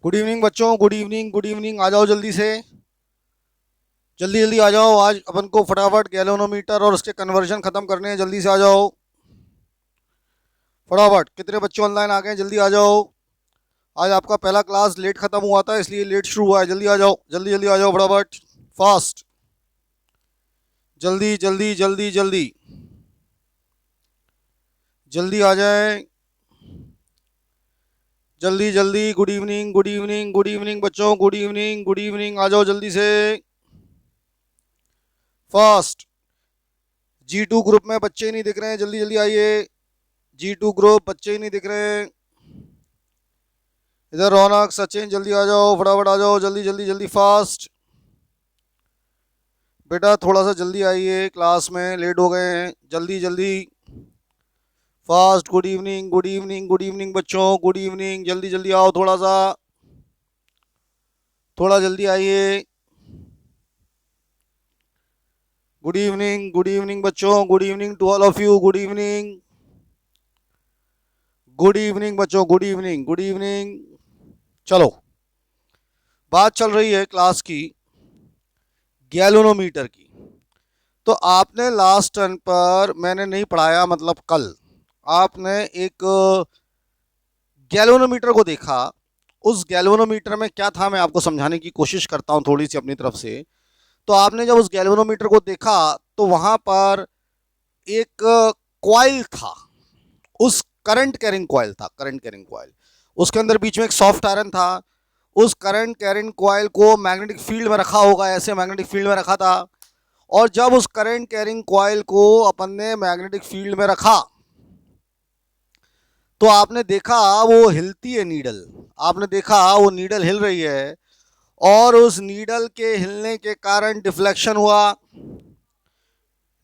Good evening बच्चों, good evening, good evening. आ जाओ जल्दी से, जल्दी जल्दी आ जाओ। आज अपन को फटाफट गैलोनोमीटर और उसके कन्वर्जन खत्म करने हैं। जल्दी से आ जाओ फटाफट। कितने बच्चे ऑनलाइन आ गए? जल्दी आ जाओ। आज आपका पहला क्लास लेट खत्म हुआ था, इसलिए लेट शुरू हुआ है। जल्दी आ जाओ, जल्दी जल्दी आ जाओ फटाफट, फास्ट। जल्दी जल्दी जल्दी जल्दी जल्दी आ जाए, जल्दी जल्दी। Good evening, good evening, good evening बच्चों, गुड इवनिंग, गुड इवनिंग। आ जाओ जल्दी से, फास्ट। G2 ग्रुप में बच्चे ही नहीं दिख रहे हैं, जल्दी जल्दी आइए। G2 ग्रुप बच्चे ही नहीं दिख रहे हैं। इधर रौनक, सचिन, जल्दी आ जाओ, फटाफट आ जाओ, जल्दी जल्दी जल्दी, फास्ट। बेटा थोड़ा सा जल्दी आइए, क्लास में लेट हो गए हैं, जल्दी जल्दी, fast. Good evening, good evening, good evening बच्चों, गुड इवनिंग। जल्दी जल्दी आओ, थोड़ा सा, थोड़ा जल्दी आइए। गुड इवनिंग बच्चों, good evening to all of you, good evening, good evening बच्चों, गुड इवनिंग, गुड इवनिंग। चलो, बात चल रही है क्लास की गैलोनोमीटर की। तो आपने लास्ट टर्न पर, मैंने नहीं पढ़ाया मतलब कल, आपने एक गैलोनोमीटर को देखा। उस गैल्वेनोमीटर में क्या था, मैं आपको समझाने की कोशिश करता हूं थोड़ी सी अपनी तरफ से। तो आपने जब उस गैल्वेनोमीटर को देखा तो वहां पर एक कॉइल था, उस करंट कैरिंग कॉइल था, करंट कैरिंग कॉइल। उसके अंदर बीच में एक सॉफ्ट आयरन था। उस करंट कैरिंग कॉइल को मैग्नेटिक फील्ड में रखा होगा, ऐसे मैग्नेटिक फील्ड में रखा था। और जब उस करंट कैरिंग कॉइल को अपन ने मैग्नेटिक फील्ड में रखा तो आपने देखा वो हिलती है नीडल। आपने देखा वो नीडल हिल रही है, और उस नीडल के हिलने के कारण डिफ्लेक्शन हुआ।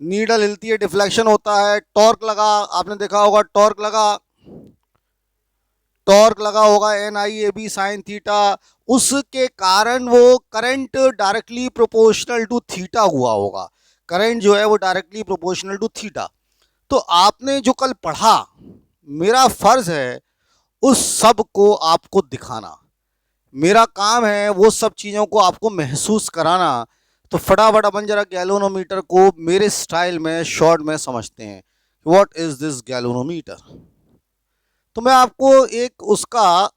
नीडल हिलती है, डिफ्लेक्शन होता है, टॉर्क लगा। आपने देखा होगा टॉर्क लगा, टॉर्क लगा होगा, N I A B sine theta. उसके कारण वो current directly proportional to theta हुआ होगा। करंट जो है वो डायरेक्टली प्रोपोर्शनल टू थीटा। तो आपने जो कल पढ़ा, मेरा फर्ज है उस सब को आपको दिखाना। मेरा काम है वो सब चीज़ों को आपको महसूस कराना। तो फटाफट अपन जरा गैल्वेनोमीटर को मेरे स्टाइल में शॉर्ट में समझते हैं। What is this galvanometer? तो मैं आपको एक उसका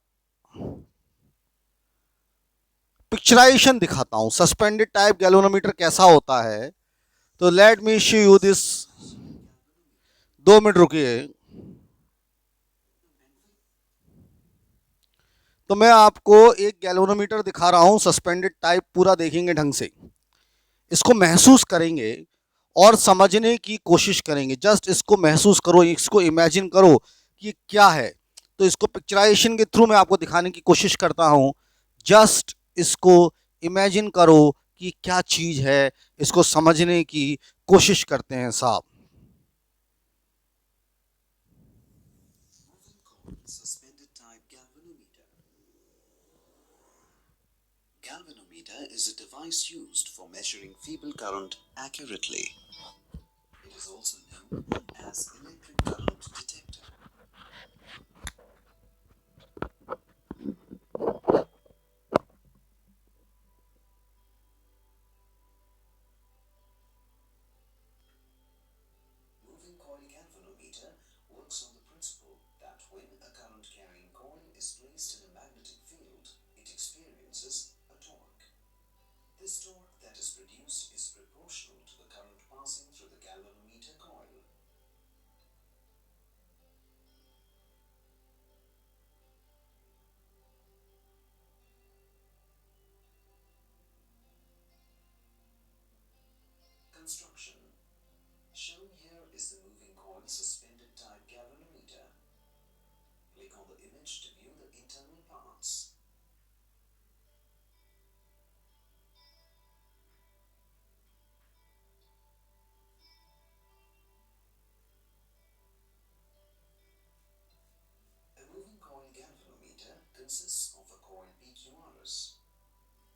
पिक्चराइजेशन दिखाता हूं, सस्पेंडेड टाइप गैल्वेनोमीटर कैसा होता है। तो let me show you this. 2 minute रुकिए। तो मैं आपको एक गैल्वेनोमीटर दिखा रहा हूं सस्पेंडेड टाइप, पूरा देखेंगे ढंग से, इसको महसूस करेंगे और समझने की कोशिश करेंगे। जस्ट इसको महसूस करो, इसको इमेजिन करो कि क्या है। तो इसको पिक्चराइजेशन के थ्रू मैं आपको दिखाने की कोशिश करता हूं। जस्ट इसको इमेजिन करो कि क्या चीज है, इसको समझने की कोशिश करते हैं साहब। Suspended type galvanometer. Galvanometer is a device used for measuring feeble current accurately. It is also known as electric current detector. Moving coil galvanometer works on the principle that when a current carrying coil is placed in a magnetic field, it experiences a torque. This torque that is produced is proportional to the current passing through the galvanometer coil. Construction. Shown here is the moving coil suspended type galvanometer. Click on the image to view the internal parts. A moving coil galvanometer consists of a coil PQRS.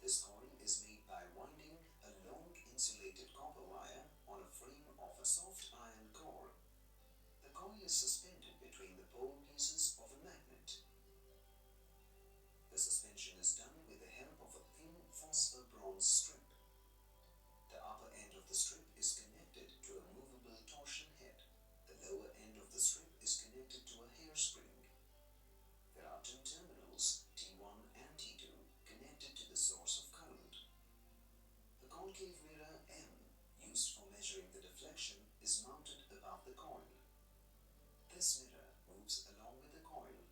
This coil is made by winding a long insulated copper wire on a frame of a soft iron core. The coil is suspended between the pole pieces of a magnet. The suspension bronze strip. The upper end of the strip is connected to a movable torsion head. The lower end of the strip is connected to a hairspring. There are two terminals, T1 and T2, connected to the source of current. The concave mirror M, used for measuring the deflection, is mounted above the coil. This mirror moves along with the coil.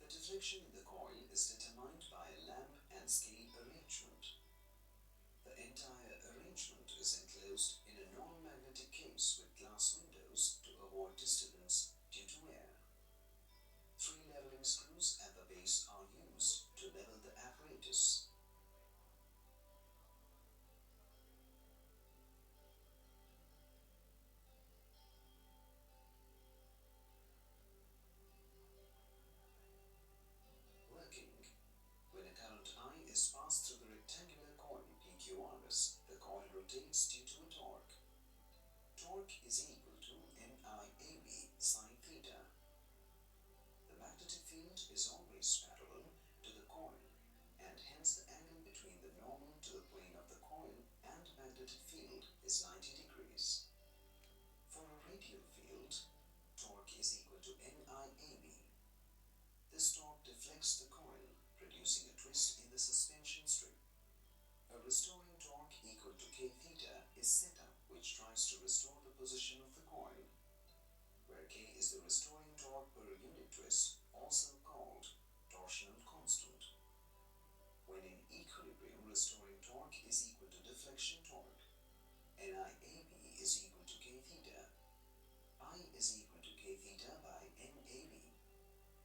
The deflection in the coil is determined by a lamp and scale arrangement. The entire arrangement is enclosed in a non-magnetic case with glass windows to avoid disturbance due to air. Three leveling screws at the base are used to level the apparatus. Working. When a current I is passed through the rectangular coil PQRS, the coil rotates due to a torque. Torque is equal to NIAB sine theta. The magnetic field is always parallel to the coil, and hence the angle between the normal to the plane of the coil and magnetic field is 90 degrees. For a radial field, torque is equal to NIAB. This torque deflects the coil, producing a twist in the suspension strip. A restoring torque equal to K theta is set up, which tries to restore the position of the coil, where K is the restoring torque per unit twist, also called torsional constant. When in equilibrium, restoring torque is equal to deflection torque. NIAB is equal to K theta. I is equal to K theta by NAB.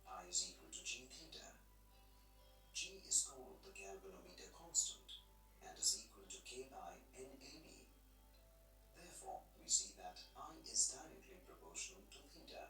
I is equal to G theta. G is called the galvanometer constant and is equal to K by NAB. Therefore, we see that I is directly proportional to theta.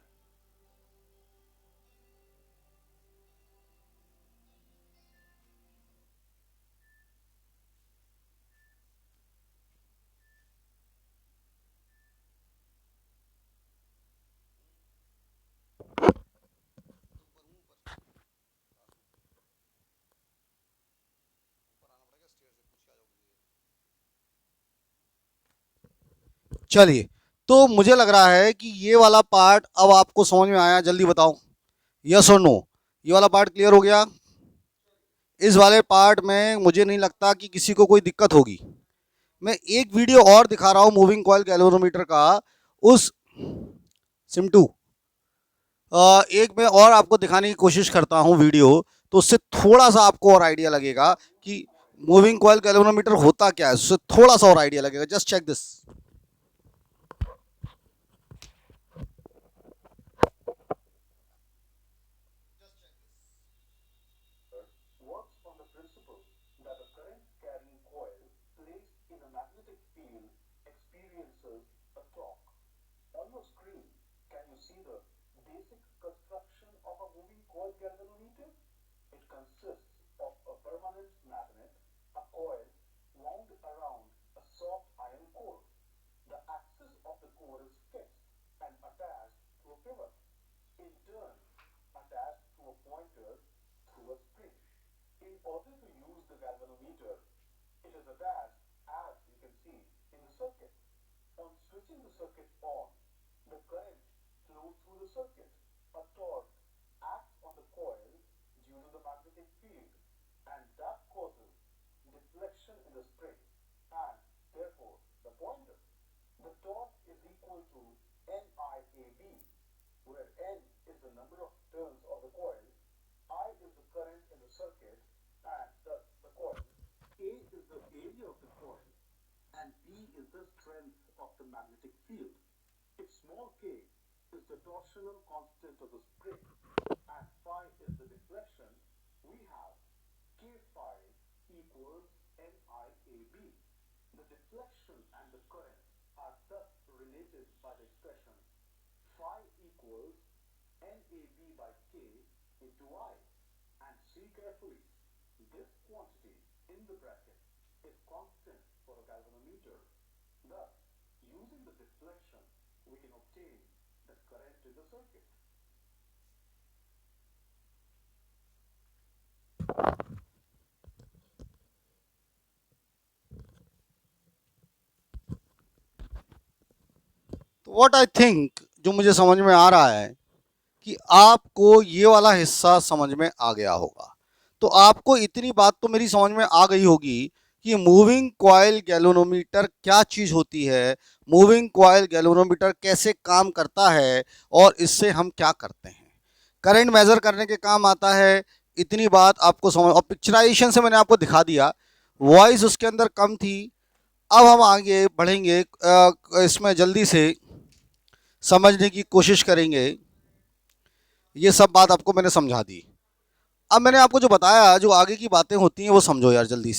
चलिए, तो मुझे लग रहा है कि ये वाला part अब आपको समझ में आया, जल्दी बताओ यस और नो। ये वाला पार्ट क्लियर हो गया? इस वाले पार्ट में मुझे नहीं लगता कि किसी को कोई दिक्कत होगी। मैं एक वीडियो और दिखा रहा हूँ मूविंग कॉइल गैल्वेनोमीटर का। उस सिमटू एक मैं और आपको दिखाने की कोशिश करता हूँ वीडियो, तो उससे थोड़ा सा आपको और आइडिया लगेगा कि मूविंग कॉइल गैल्वेनोमीटर होता क्या है। उससे थोड़ा सा और आइडिया लगेगा। Just check this. Works on the principle that a current carrying coil placed in a magnetic field experiences a torque. On your screen, can you see the basic construction of a moving coil galvanometer? It consists of a permanent magnet, a coil wound around a soft iron core. The axis of the core is fixed and attached to a pivot, in turn attached to a pointer through a spring. In order to use the galvanometer, it is attached, as you can see, in the circuit. On switching the circuit on, the current flows through the circuit. A torque acts on the coil due to the magnetic field, and that causes deflection in the spring and therefore the pointer. The torque is equal to NIAB, where N is the number of turns of the coil, I is the current in the circuit and thus the coil, A is the area of the coil, and B is the strength of the magnetic field. If small k is the torsional constant of the spring and phi is the deflection, we have k phi equals NIAB. The deflection and the current are thus related by the expression phi equals NAB by K into I. And see carefully, this quantity in the bracket is constant for a galvanometer. Thus, using the deflection, we can obtain the current in the circuit. What I think, जो मुझे समझ में आ रहा है कि आपको ये वाला हिस्सा समझ में आ गया होगा। तो आपको इतनी बात तो मेरी समझ में आ गई होगी कि मूविंग कॉइल गैल्वेनोमीटर क्या चीज़ होती है, मूविंग कॉइल गैल्वेनोमीटर कैसे काम करता है और इससे हम क्या करते हैं। करंट मेज़र करने के काम आता है, इतनी बात आपको समझ, और पिक्चराइजेशन से मैंने आपको दिखा दिया, वॉइस उसके अंदर कम थी। अब हम आगे बढ़ेंगे, इसमें जल्दी से समझने की कोशिश करेंगे। ये सब बात आपको मैंने समझा दी। अब मैंने आपको जो बताया, जो आगे की बातें होती हैं वो समझो यार, जल्दी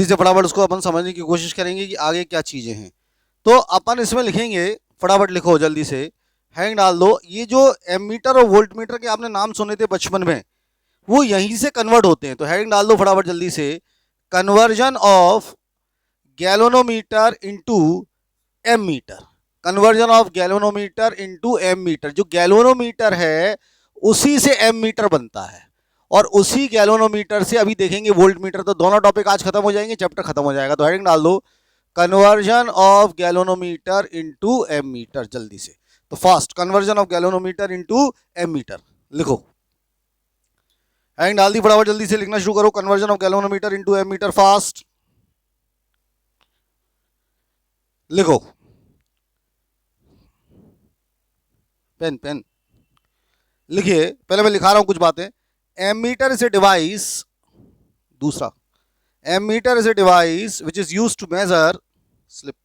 से फटाफट उसको अपन समझने की कोशिश करेंगे कि आगे क्या चीज़ें हैं। तो अपन इसमें लिखेंगे, फटाफट लिखो जल्दी से, हैंग डाल दो। ये जो एमीटर और वोल्ट मीटर के आपने नाम सुने थे बचपन में, वो यहीं से कन्वर्ट होते हैं। तो हैंग डाल दो फटाफट जल्दी से, conversion of galvanometer into ammeter, conversion of galvanometer into ammeter. जो गैल्वेनोमीटर है उसी से एम मीटर बनता है, और उसी गैल्वेनोमीटर से अभी देखेंगे वोल्ट मीटर। तो दोनों टॉपिक आज खत्म हो जाएंगे, चैप्टर खत्म हो जाएगा। तो हेडिंग डाल दो, conversion of galvanometer into ammeter, जल्दी से। तो fast, conversion of galvanometer into ammeter लिखो। हेडिंग डाल दी, फटाफट जल्दी से लिखना शुरू करो, conversion of galvanometer into ammeter, fast लिखो। पेन लिखिए, पहले मैं लिखा रहा हूं कुछ बातें। एमीटर इज ए डिवाइस, दूसरा, ammeter is a device which is used to measure slip,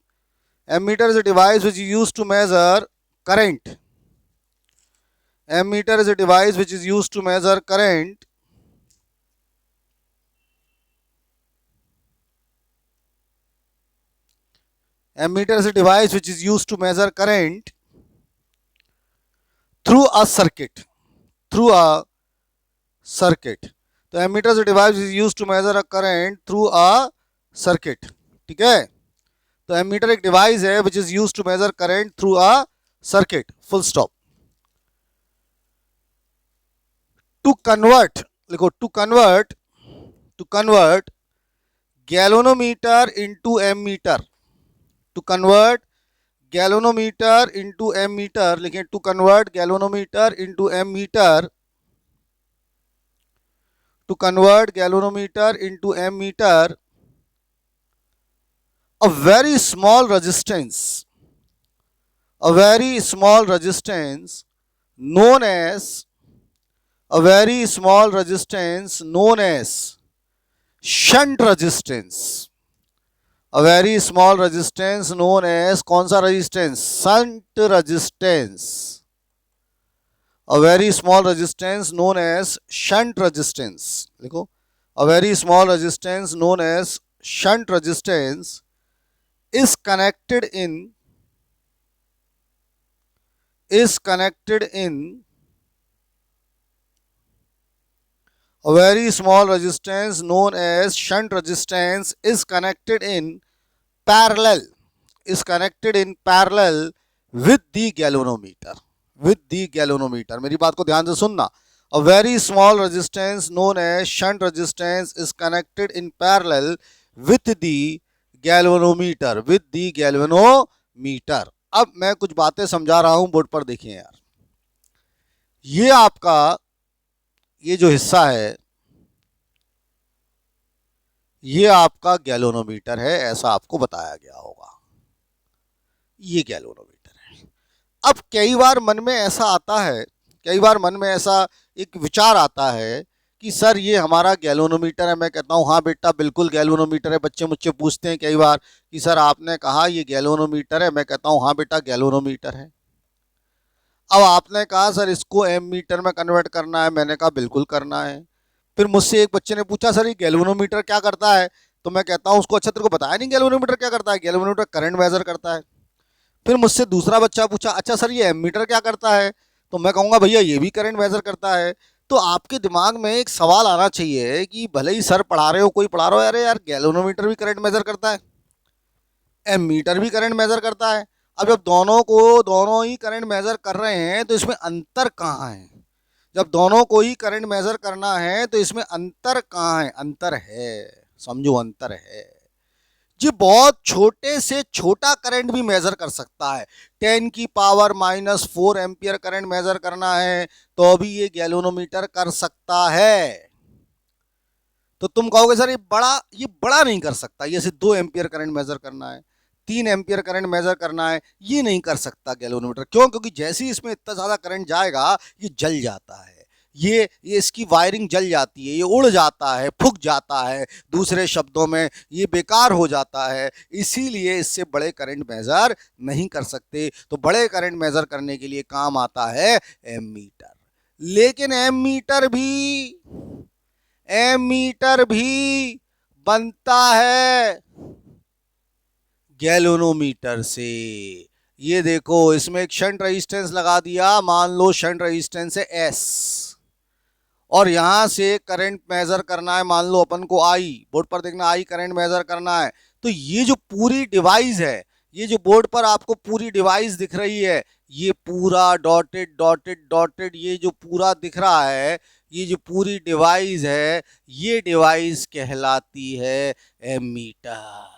ammeter is a device which is used to measure current, ammeter is a device which is used to measure current ammeter is a device which is used to measure current through a circuit, through a circuit. तो ammeter is a device is used to measure a current through a circuit, ठीक है। तो ammeter एक डिवाइस है which is used to measure current through a circuit, full stop. To convert लिखो, to convert galvanometer into ammeter, to convert galvanometer into ammeter लिखें, to convert galvanometer into ammeter, to convert galvanometer into ammeter, a very small resistance, a very small resistance known as, a very small resistance known as shunt resistance, a very small resistance known as, कौन सा resistance, shunt resistance, a very small resistance known as shunt resistance लिखो, a very small resistance known as shunt resistance is connected in a very small resistance known as shunt resistance is connected in parallel, is connected in parallel with the galvanometer, with the galvanometer। मेरी बात को ध्यान से सुनना। A very small resistance known as shunt resistance is connected in parallel with the galvanometer, with the galvanometer। अब मैं कुछ बातें समझा रहा हूं, बोर्ड पर देखिए यार। ये आपका, ये जो हिस्सा है, ये आपका गैल्वेनोमीटर है, ऐसा आपको बताया गया होगा। ये गैल्वेनोमीटर है। अब कई बार मन में ऐसा आता है, कई बार मन में ऐसा एक विचार आता है कि सर ये हमारा गैल्वेनोमीटर है। मैं कहता हूँ हाँ बेटा बिल्कुल गैल्वेनोमीटर है। बच्चे मुझसे पूछते हैं कई बार कि सर आपने कहा ये गैल्वेनोमीटर है। मैं कहता हूँ हाँ बेटा गैल्वेनोमीटर है। अब आपने कहा सर इसको एम मीटर में कन्वर्ट करना है। मैंने कहा बिल्कुल करना है। फिर मुझसे एक बच्चे ने पूछा सर ये गैल्वेनोमीटर क्या करता है। तो मैं कहता हूँ उसको अच्छा तेरे को बताया नहीं गैल्वेनोमीटर क्या करता है। गैल्वेनोमीटर करंट मेजर करता है। फिर मुझसे दूसरा बच्चा पूछा अच्छा सर ये एमीटर क्या करता है। तो मैं कहूँगा भैया ये भी करंट मेजर करता है। तो आपके दिमाग में एक सवाल आना चाहिए कि भले ही सर पढ़ा रहे हो, कोई पढ़ा रहा हो, अरे यार गैल्वेनोमीटर भी करंट मेजर करता है, एमीटर भी करंट मेजर करता है। अब जब दोनों ही करंट मेजर कर रहे हैं तो इसमें अंतर कहाँ है। जब दोनों को ही करंट मेजर करना है तो इसमें अंतर कहाँ है। अंतर है, समझो अंतर है। ये बहुत छोटे से छोटा करंट भी मेजर कर सकता है। 10⁻⁻4 एम्पियर करंट मेजर करना है तो भी ये गैल्वेनोमीटर कर सकता है। तो तुम कहोगे सर ये बड़ा नहीं कर सकता, ये सिर्फ 2 एम्पियर करंट मेजर करना है, 3 एम्पियर करंट मेजर करना है, ये नहीं कर सकता गैल्वेनोमीटर। क्यों? क्योंकि जैसे ही इसमें इतना ज्यादा करंट जाएगा ये जल जाता है, ये इसकी वायरिंग जल जाती है, ये उड़ जाता है, फूक जाता है, दूसरे शब्दों में ये बेकार हो जाता है। इसीलिए इससे बड़े करंट मेजर नहीं कर सकते। तो बड़े करंट मेजर करने के लिए काम आता है एमीटर। लेकिन एमीटर भी बनता है गैल्वेनोमीटर से। ये देखो, इसमें एक शंट रेजिस्टेंस लगा दिया, मान लो शंट रेजिस्टेंस है S, और यहां से करंट मेजर करना है, मान लो अपन को I, बोर्ड पर देखना I करंट मेजर करना है। तो ये जो पूरी डिवाइस है, ये जो बोर्ड पर आपको पूरी डिवाइस दिख रही है, ये पूरा डॉटेड डॉटेड डॉटेड, ये जो पूरा दिख रहा है, ये जो पूरी डिवाइस है, ये डिवाइस कहलाती है एमीटर।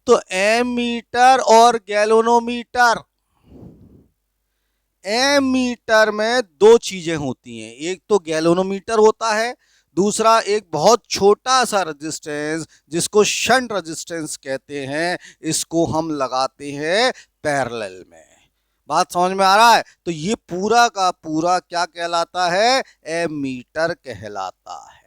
तो एमीटर और गैल्वेनोमीटर, एमीटर में 2 चीजें होती हैं, एक तो गैल्वेनोमीटर होता है, दूसरा एक बहुत छोटा सा रेजिस्टेंस जिसको शंट रेजिस्टेंस कहते हैं, इसको हम लगाते हैं पैरेलल में। बात समझ में आ रहा है? तो ये पूरा का पूरा क्या कहलाता है? एमीटर कहलाता है।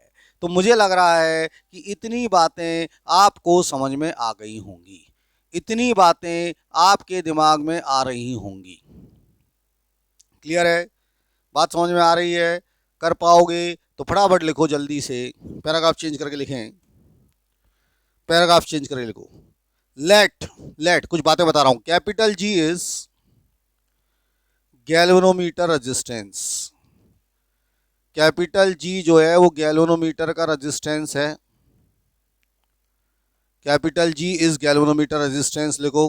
तो मुझे लग रहा है कि इतनी बातें आपको समझ में आ गई होंगी, इतनी बातें आपके दिमाग में आ रही होंगी। क्लियर है? बात समझ में आ रही है? कर पाओगे तो फटाफट लिखो जल्दी से, पैराग्राफ चेंज करके लिखें, पैराग्राफ चेंज करके लिखो। लेट कुछ बातें बता रहा हूं। Capital G is galvanometer resistance. Capital G जो है वो गैल्वेनोमीटर का रेजिस्टेंस है। Capital G is galvanometer resistance लिखो।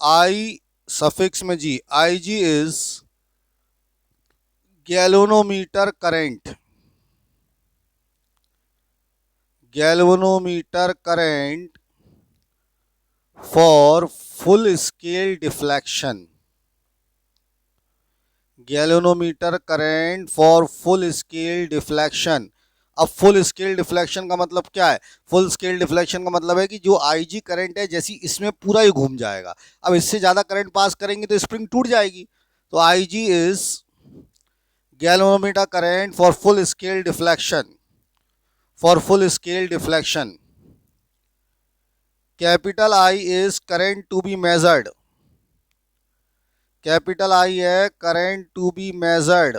I सफिक्स में G, IG is galvanometer current. Galvanometer current for full scale deflection. Galvanometer current for full scale deflection. अब full scale deflection का मतलब क्या है? फुल स्केल डिफ्लेक्शन का मतलब है कि जो IG करंट है, जैसी इसमें पूरा ही घूम जाएगा। अब इससे ज़्यादा करंट पास करेंगे तो स्प्रिंग टूट जाएगी। तो IG is galvanometer current for full scale deflection, for full scale deflection. Capital I is current to be measured. Capital I है करंट टू बी मेजर्ड,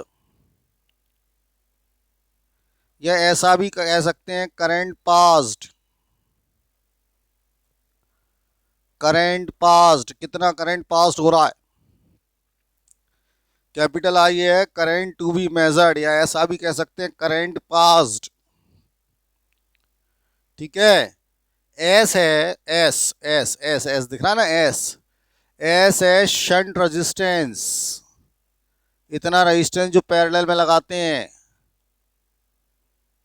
या ऐसा भी कह सकते हैं करंट पास्ड। करंट पास्ड, कितना करंट पास्ड हो रहा है। कैपिटल I है करंट टू बी मेजर्ड, या ऐसा भी कह सकते हैं करंट पास्ड। ठीक है। S है, S दिख रहा है ना, S है शंट रेजिस्टेंस, इतना रेजिस्टेंस जो पैरेलल में लगाते हैं,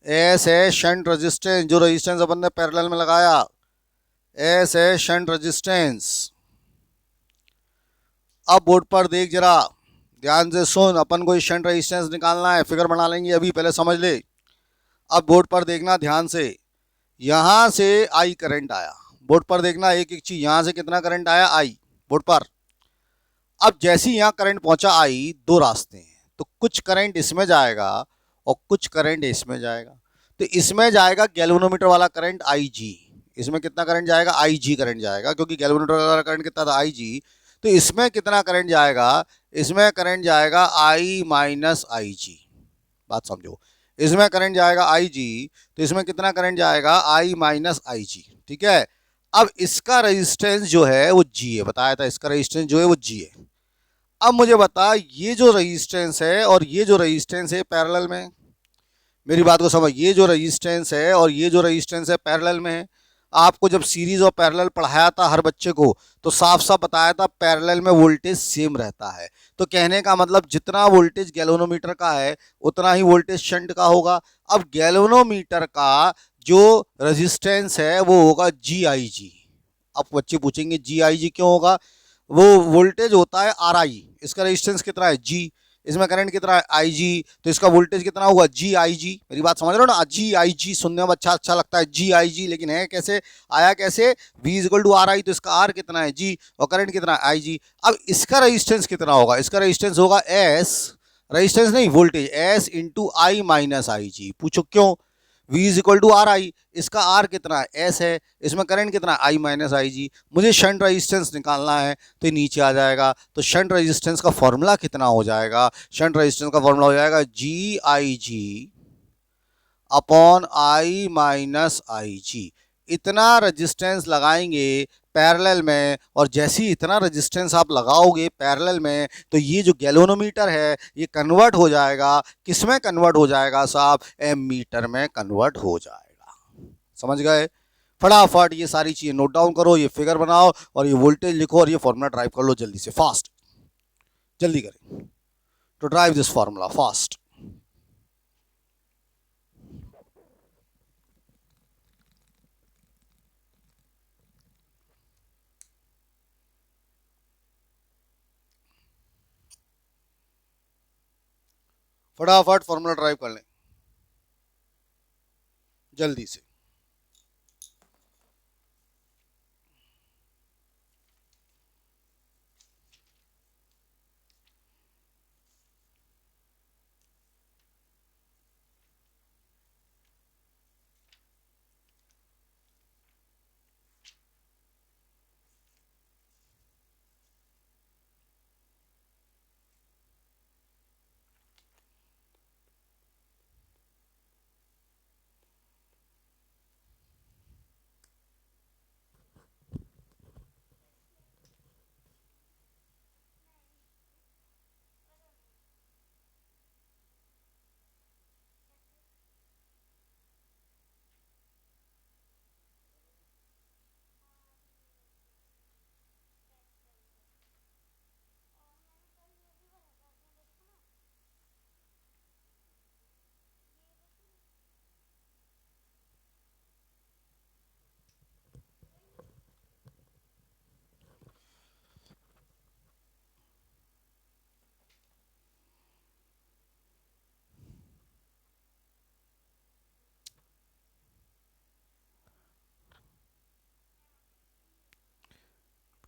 S है शंट रेजिस्टेंस, जो रेजिस्टेंस अपन ने पैरेलल में लगाया, S है शंट रेजिस्टेंस। अब बोर्ड पर देख जरा, ध्यान से सुन, अपन को शंट रेजिस्टेंस निकालना है, फिगर बना लेंगे अभी, पहले समझ ले। अब बोर्ड पर देखना ध्यान से, यहां से I करंट आया, बोर्ड पर देखना एक एक चीज, यहां से कितना करंट आया I बोर्ड पर। अब जैसे ही यहाँ करंट पहुंचा I, 2 रास्ते हैं, तो कुछ करंट इसमें जाएगा और कुछ करंट इसमें जाएगा। तो इसमें जाएगा गैल्वेनोमीटर वाला करंट IG, इसमें कितना करंट जाएगा? IG करंट जाएगा, क्योंकि गैल्वेनोमीटर वाला करंट कितना था? IG। तो इसमें कितना करंट जाएगा? इसमें करंट जाएगा I माइनस IG। बात समझो, इसमें करंट जाएगा IG, तो इसमें कितना करंट जाएगा? I minus IG। ठीक है। अब इसका रेजिस्टेंस जो है वो G है, बताया था इसका रेजिस्टेंस जो है वो G है। अब मुझे बता, ये जो रेजिस्टेंस है और ये जो रेजिस्टेंस है पैरेलल में, मेरी बात को समझ, ये जो रेजिस्टेंस है और ये जो रेजिस्टेंस है पैरेलल में है। आपको जब सीरीज और पैरेलल पढ़ाया था हर बच्चे को, तो साफ साफ बताया था पैरेलल में वोल्टेज सेम रहता है। तो कहने का मतलब जितना वोल्टेज गैल्वेनोमीटर का है उतना ही वोल्टेज शंट का होगा। अब गैल्वेनोमीटर का जो रेजिस्टेंस है वो होगा जी आई जी। अब बच्चे पूछेंगे जी आई जी क्यों होगा? वो वोल्टेज होता है आर आई, इसका रेजिस्टेंस कितना है जी, इसमें करंट कितना है आई जी, तो इसका वोल्टेज कितना होगा जी आई जी। मेरी बात समझ रहे हो ना? जी आई जी सुनने में अच्छा अच्छा लगता है जी आई जी, लेकिन है कैसे, आया कैसे? V equal to R I, तो इसका आर कितना है जी और करंट कितना है आई जी। अब इसका रेजिस्टेंस कितना होगा? इसका रेजिस्टेंस होगा एस, रेजिस्टेंस नहीं voltage, S into I minus I G. पूछो क्यों? V is equal to R I, इसका आर कितना है एस है, इसमें करंट कितना है आई माइनस आई जी। मुझे शंट रेजिस्टेंस निकालना है तो ये नीचे आ जाएगा। तो शंट रेजिस्टेंस का फॉर्मूला कितना हो जाएगा? शंट रेजिस्टेंस का फॉर्मूला हो जाएगा जी आई जी अपॉन आई माइनस आई जी। इतना रेजिस्टेंस लगाएंगे पैरेलल में, और जैसे ही इतना रेजिस्टेंस आप लगाओगे पैरेलल में तो ये जो गैल्वेनोमीटर है ये कन्वर्ट हो जाएगा, किस में कन्वर्ट हो जाएगा साहब? एमीटर में कन्वर्ट हो जाएगा। समझ गए? फटाफट ये सारी चीजें नोट डाउन करो, ये फिगर बनाओ और ये वोल्टेज लिखो और ये फॉर्मूला ड्राइव कर लो जल्दी से, फास्ट, जल्दी करें to drive this formula fast. फटाफट फॉर्मूला ड्राइव कर लें जल्दी से।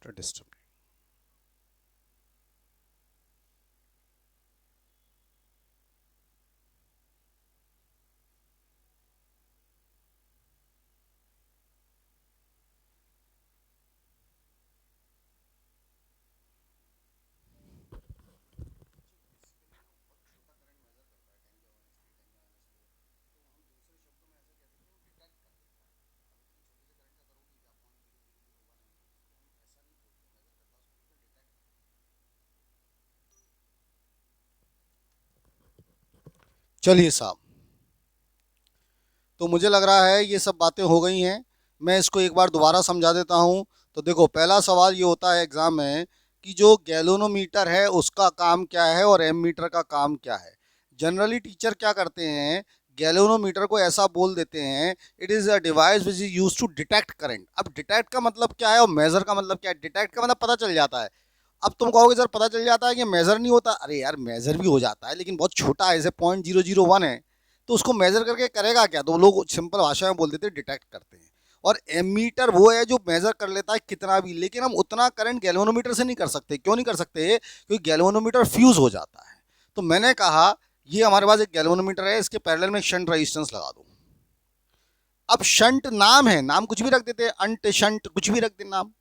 डिस्टर्ब चलिए साहब, तो मुझे लग रहा है ये सब बातें हो गई हैं। मैं इसको एक बार दोबारा समझा देता हूँ। तो देखो, पहला सवाल ये होता है एग्जाम में कि जो गैल्वेनोमीटर है उसका काम क्या है और एमीटर का काम क्या है। जनरली टीचर क्या करते हैं, गैल्वेनोमीटर को ऐसा बोल देते हैं, it is a device which is use to detect current. अब डिटेक्ट का मतलब क्या है और मेजर का मतलब क्या है? डिटेक्ट का मतलब पता चल जाता है। अब तुम कहोगे सर पता चल जाता है कि मेजर नहीं होता। अरे यार, मेजर भी हो जाता है लेकिन बहुत छोटा है, जैसे 0.001 है, तो उसको मेजर करके करेगा क्या? तो लोग सिंपल भाषा में बोल देते हैं डिटेक्ट करते हैं। और एमीटर वो है जो मेजर कर लेता है कितना भी, लेकिन हम उतना करंट गैल्वेनोमीटर से नहीं कर सकते। क्यों नहीं कर सकते? क्योंकि गैल्वेनोमीटर फ्यूज हो जाता है। तो मैंने कहा ये हमारे पास एक गैल्वेनोमीटर है, इसके पैरेलल में शंट रेजिस्टेंस लगा दूं। अब शंट नाम है, नाम कुछ भी रख देते, अंट शंट कुछ भी रख दे नाम।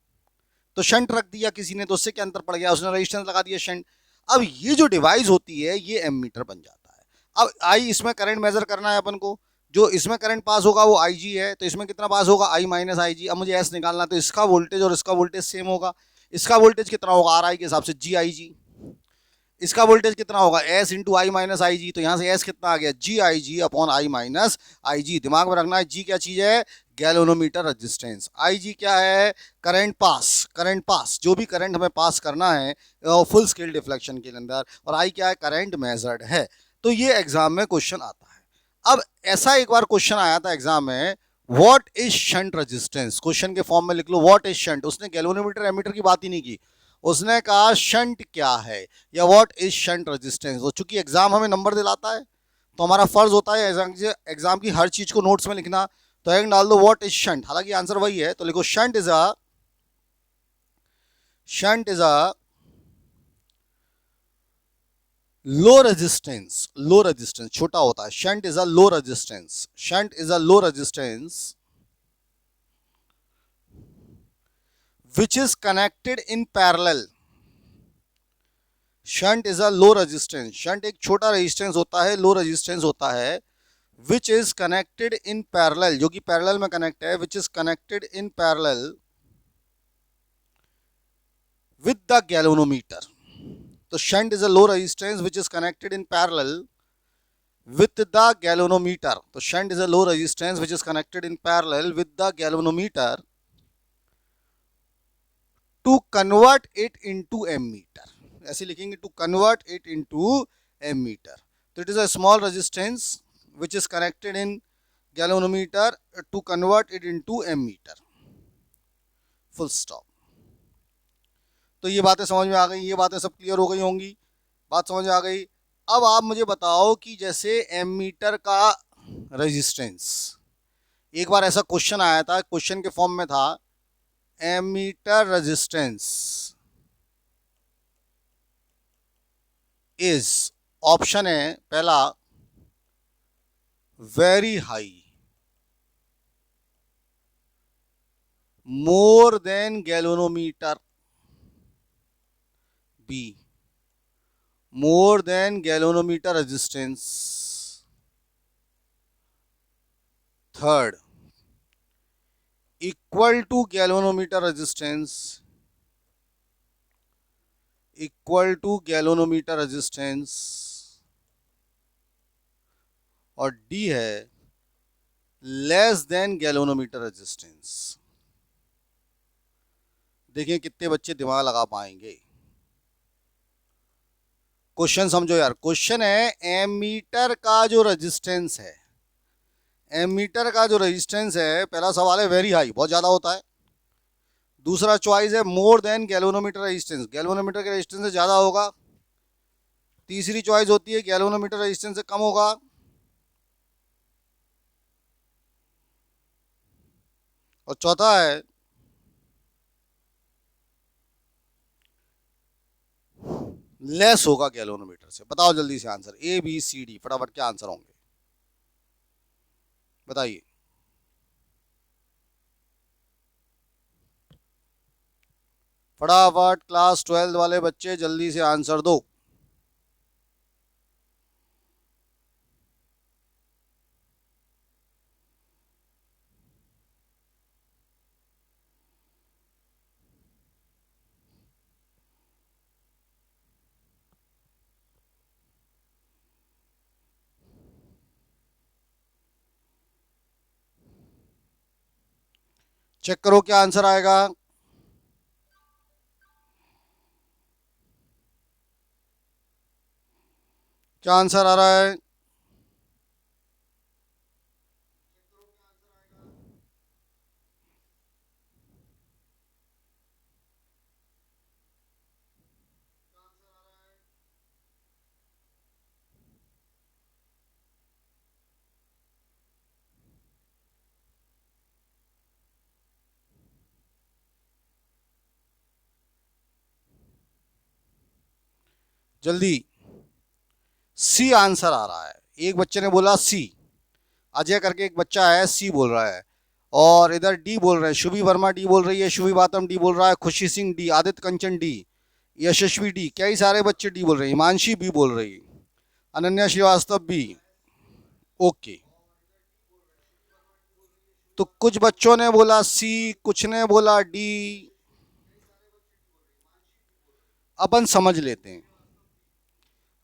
तो शंट रख दिया किसी ने, तो उससे क्या अंतर पड़ गया? उसने रेजिस्टेंस लगा दिया शंट। अब ये जो डिवाइस होती है ये एमीटर बन जाता है। अब आई, इसमें करंट मेजर करना है अपन को, जो इसमें करंट पास होगा वो आई जी है, तो इसमें कितना पास होगा? आई माइनस आई जी। अब मुझे एस निकालना है, तो इसका वोल्टेज और इसका वोल्टेज सेम होगा। इसका वोल्टेज कितना होगा? आर आई के हिसाब से जी आई जी। इसका वोल्टेज कितना होगा? S into I minus I जी। तो यहाँ से एस कितना आ गया? जी आई जी अपॉन आई माइनस आई जी। दिमाग में रखना है जी क्या चीज़ है? Galvanometer resistance. आई जी क्या है? करंट पास जो भी करंट हमें पास करना है फुल स्केल डिफ्लेक्शन के अंदर, और आई क्या है? करंट मेजर्ड है। तो ये एग्जाम में क्वेश्चन आता है। अब ऐसा एक बार क्वेश्चन आया था एग्जाम में, what is shunt resistance, question के फॉर्म में लिख लो व्हाट इज शंट। उसने गैल्वेनोमीटर एमीटर की बात ही नहीं की, उसने कहा शंट क्या है या व्हाट इज शंट रेजिस्टेंस। तो चूंकि एग्जाम हमें नंबर दिलाता है तो हमारा फर्ज होता है एग्जाम की हर चीज को नोट्स में लिखना। तो एक डाल दो व्हाट इज शंट, हालांकि आंसर वही है, तो लिखो shunt is a low resistance छोटा होता है। Shunt is a low resistance which is connected in parallel। Shunt is a low resistance, shunt एक छोटा रेजिस्टेंस होता है, लो रेजिस्टेंस होता है, which is connected in parallel जो कि पैरेलल में कनेक्ट है, which is connected in parallel with the galvanometer। तो shunt is a low resistance which is connected in parallel with the galvanometer। तो shunt is a low resistance which is connected in parallel with the galvanometer to convert it into ammeter। ऐसे लिखेंगे to convert it into ammeter. तो it is a small resistance which is connected in galvanometer to convert it into ammeter, full stop। तो ये बातें समझ में आ गई, ये बातें सब क्लियर हो गई होंगी, बात समझ में आ गई। अब आप मुझे बताओ कि जैसे एमीटर का रेजिस्टेंस, एक बार ऐसा क्वेश्चन आया था, क्वेश्चन के फॉर्म में था एमीटर रेजिस्टेंस इज, ऑप्शन है पहला very high, more than galvanometer, B more than galvanometer resistance, third equal to galvanometer resistance, equal to galvanometer resistance, और डी है लेस देन गैल्वेनोमीटर रेजिस्टेंस। देखिए कितने बच्चे दिमाग लगा पाएंगे। क्वेश्चन समझो यार, क्वेश्चन है एमीटर का जो रेजिस्टेंस है, एमीटर का जो रेजिस्टेंस है, पहला सवाल है वेरी हाई, बहुत ज्यादा होता है। दूसरा चॉइस है मोर देन गैल्वेनोमीटर रेजिस्टेंस, गैल्वेनोमीटर के रेजिस्टेंस से ज्यादा होगा। तीसरी चॉइस होती है गैल्वेनोमीटर रेजिस्टेंस से कम होगा। और चौथा है लेस होगा गैल्वेनोमीटर से। बताओ जल्दी से answer, A B C D, फटाफट क्या आंसर होंगे बताइए। फटाफट क्लास 12 वाले बच्चे जल्दी से आंसर दो। चेक करो क्या आंसर आएगा। क्या आंसर आ रहा है? जल्दी, सी आंसर आ रहा है। एक बच्चे ने बोला सी, अजय करके एक बच्चा है, सी बोल रहा है। और इधर डी बोल रहे हैं, शुभी वर्मा डी बोल रही है, शुभी बातम डी बोल रहा है, खुशी सिंह डी, आदित्य कंचन डी, यशस्वी डी, कई सारे बच्चे डी बोल रहे हैं, हिमांशी बी बोल रही, अनन्या श्रीवास्तव बी। ओके, तो कुछ बच्चों ने बोला सी, कुछ ने बोला डी। अपन समझ लेते हैं,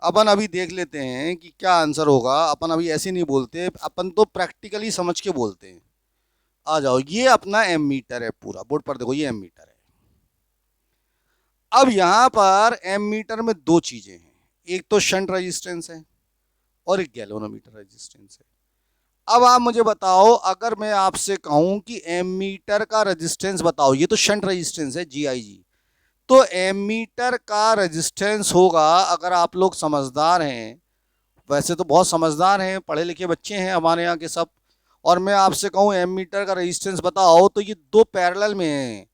अपन अभी देख लेते हैं कि क्या आंसर होगा। अपन अभी ऐसे नहीं बोलते, अपन तो प्रैक्टिकली समझ के बोलते हैं। आ जाओ, ये अपना एमीटर है पूरा, बोर्ड पर देखो ये एमीटर है। अब यहां पर एमीटर में दो चीजें हैं, एक तो शंट रेजिस्टेंस है और एक गैल्वेनोमीटर रेजिस्टेंस है। अब आप मुझे बताओ, अगर मैं आपसे कहूं कि एमीटर का रेजिस्टेंस बताओ, ये तो शंट रेजिस्टेंस है GIG, तो एमीटर का रेजिस्टेंस होगा, अगर आप लोग समझदार हैं, वैसे तो बहुत समझदार हैं, पढ़े लिखे बच्चे हैं हमारे यहाँ के सब, और मैं आपसे कहूं एमीटर का रेजिस्टेंस बताओ, तो ये दो पैरेलल में हैं,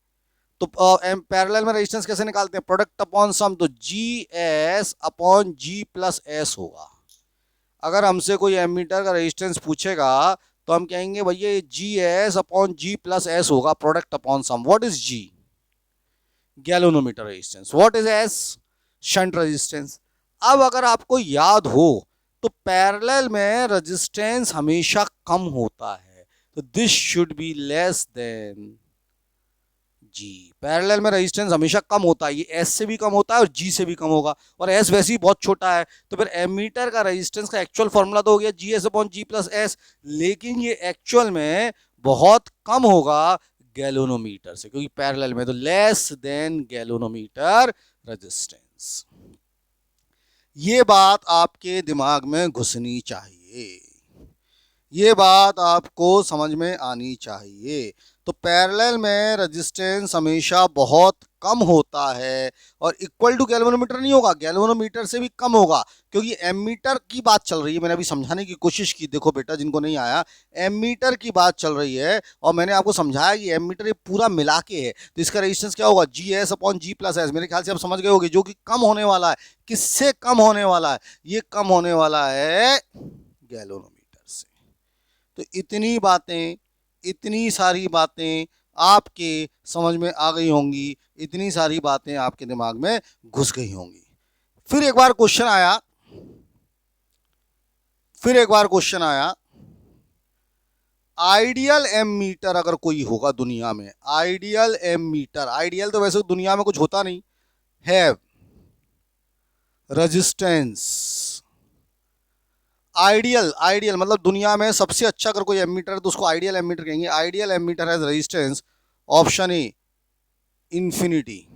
तो पैरेलल में रेजिस्टेंस कैसे निकालते हैं, प्रोडक्ट अपॉन सम, तो GS upon G plus S होगा। अगर हमसे कोई एमीटर का रेजिस्टेंस पूछेगा तो हम कहेंगे भैया ये GS upon G plus S होगा, product upon sum. What is G? Galvanometer resistance. What is S? Shunt resistance. अब अगर आपको याद हो तो पैरेलल में रेजिस्टेंस हमेशा कम होता है, तो this should be less than G। Parallel में रेजिस्टेंस हमेशा कम होता है, ये S से भी कम होता है और G से भी कम होगा, और S वैसे ही बहुत छोटा है, तो फिर एमीटर का रेजिस्टेंस का एक्चुअल फॉर्मूला तो हो गया GS upon G plus S, लेकिन ये एक्चुअल में बहुत कम होगा गैल्वेनोमीटर से, क्योंकि पैरेलल में, तो लेस देन गैल्वेनोमीटर रेजिस्टेंस। ये बात आपके दिमाग में घुसनी चाहिए, ये बात आपको समझ में आनी चाहिए। तो पैरेलल में रेजिस्टेंस हमेशा बहुत कम होता है और इक्वल टू गैल्वेनोमीटर नहीं होगा, गैल्वेनोमीटर से भी कम होगा, क्योंकि एमीटर की बात चल रही है। मैंने अभी समझाने की कोशिश की, देखो बेटा जिनको नहीं आया, एमीटर की बात चल रही है और मैंने आपको समझाया कि एमीटर ये पूरा मिला के है, तो इसका रेजिस्टेंस क्या होगा, GS upon G plus S। मेरे ख्याल से आप समझ गए होंगे, जो कि कम होने वाला है। किससे कम होने वाला है? ये कम होने वाला है गैल्वेनोमीटर से। तो इतनी सारी बातें आपके समझ में आ गई होंगी, इतनी सारी बातें आपके दिमाग में घुस गई होंगी। फिर एक बार क्वेश्चन आया, आइडियल एमीटर अगर कोई होगा दुनिया में, आइडियल एमीटर, आइडियल तो वैसे दुनिया में कुछ होता नहीं है, रेजिस्टेंस, आइडियल मतलब दुनिया में सबसे अच्छा अगर कोई एमीटर है तो उसको आइडियल एमीटर कहेंगे। Ideal ammeter has resistance, option A infinity,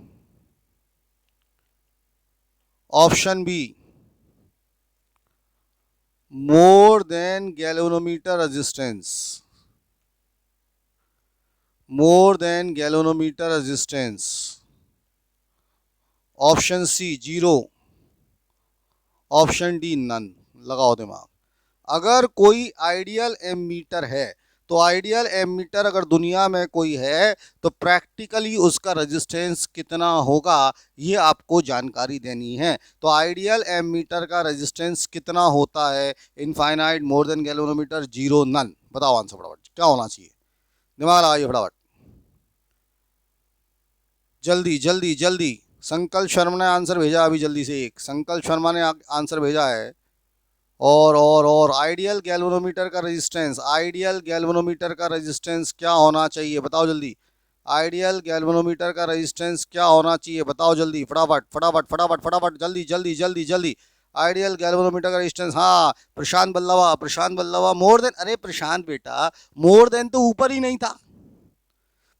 option B more than galvanometer resistance, more than galvanometer resistance, option C 0, option D none. लगाओ दिमाग। अगर कोई आइडियल एमीटर है, तो आइडियल एमीटर अगर दुनिया में कोई है तो प्रैक्टिकली उसका रेजिस्टेंस कितना होगा, ये आपको जानकारी देनी है। तो आइडियल एमीटर का रेजिस्टेंस कितना होता है, infinite, more than galvanometer, 0, none. बताओ आंसर फटाफट, क्या होना चाहिए, दिमाग लगाइए फटाफट, जल्दी जल्दी जल्दी। संकल्प शर्मा ने आंसर भेजा अभी जल्दी से, एक संकल्प शर्मा ने आंसर भेजा है। और आइडियल गैल्वेनोमीटर का रेजिस्टेंस, आइडियल गैल्वेनोमीटर का रेजिस्टेंस क्या होना चाहिए, बताओ जल्दी। आइडियल गैल्वेनोमीटर का रेजिस्टेंस क्या होना चाहिए, बताओ जल्दी, फटाफट फटाफट फटाफट फटाफट, जल्दी जल्दी जल्दी जल्दी। आइडियल गैल्वेनोमीटर का रेजिस्टेंस, हाँ प्रशांत बल्लवा, मोर देन। अरे प्रशांत बेटा, मोर देन तो ऊपर ही नहीं था,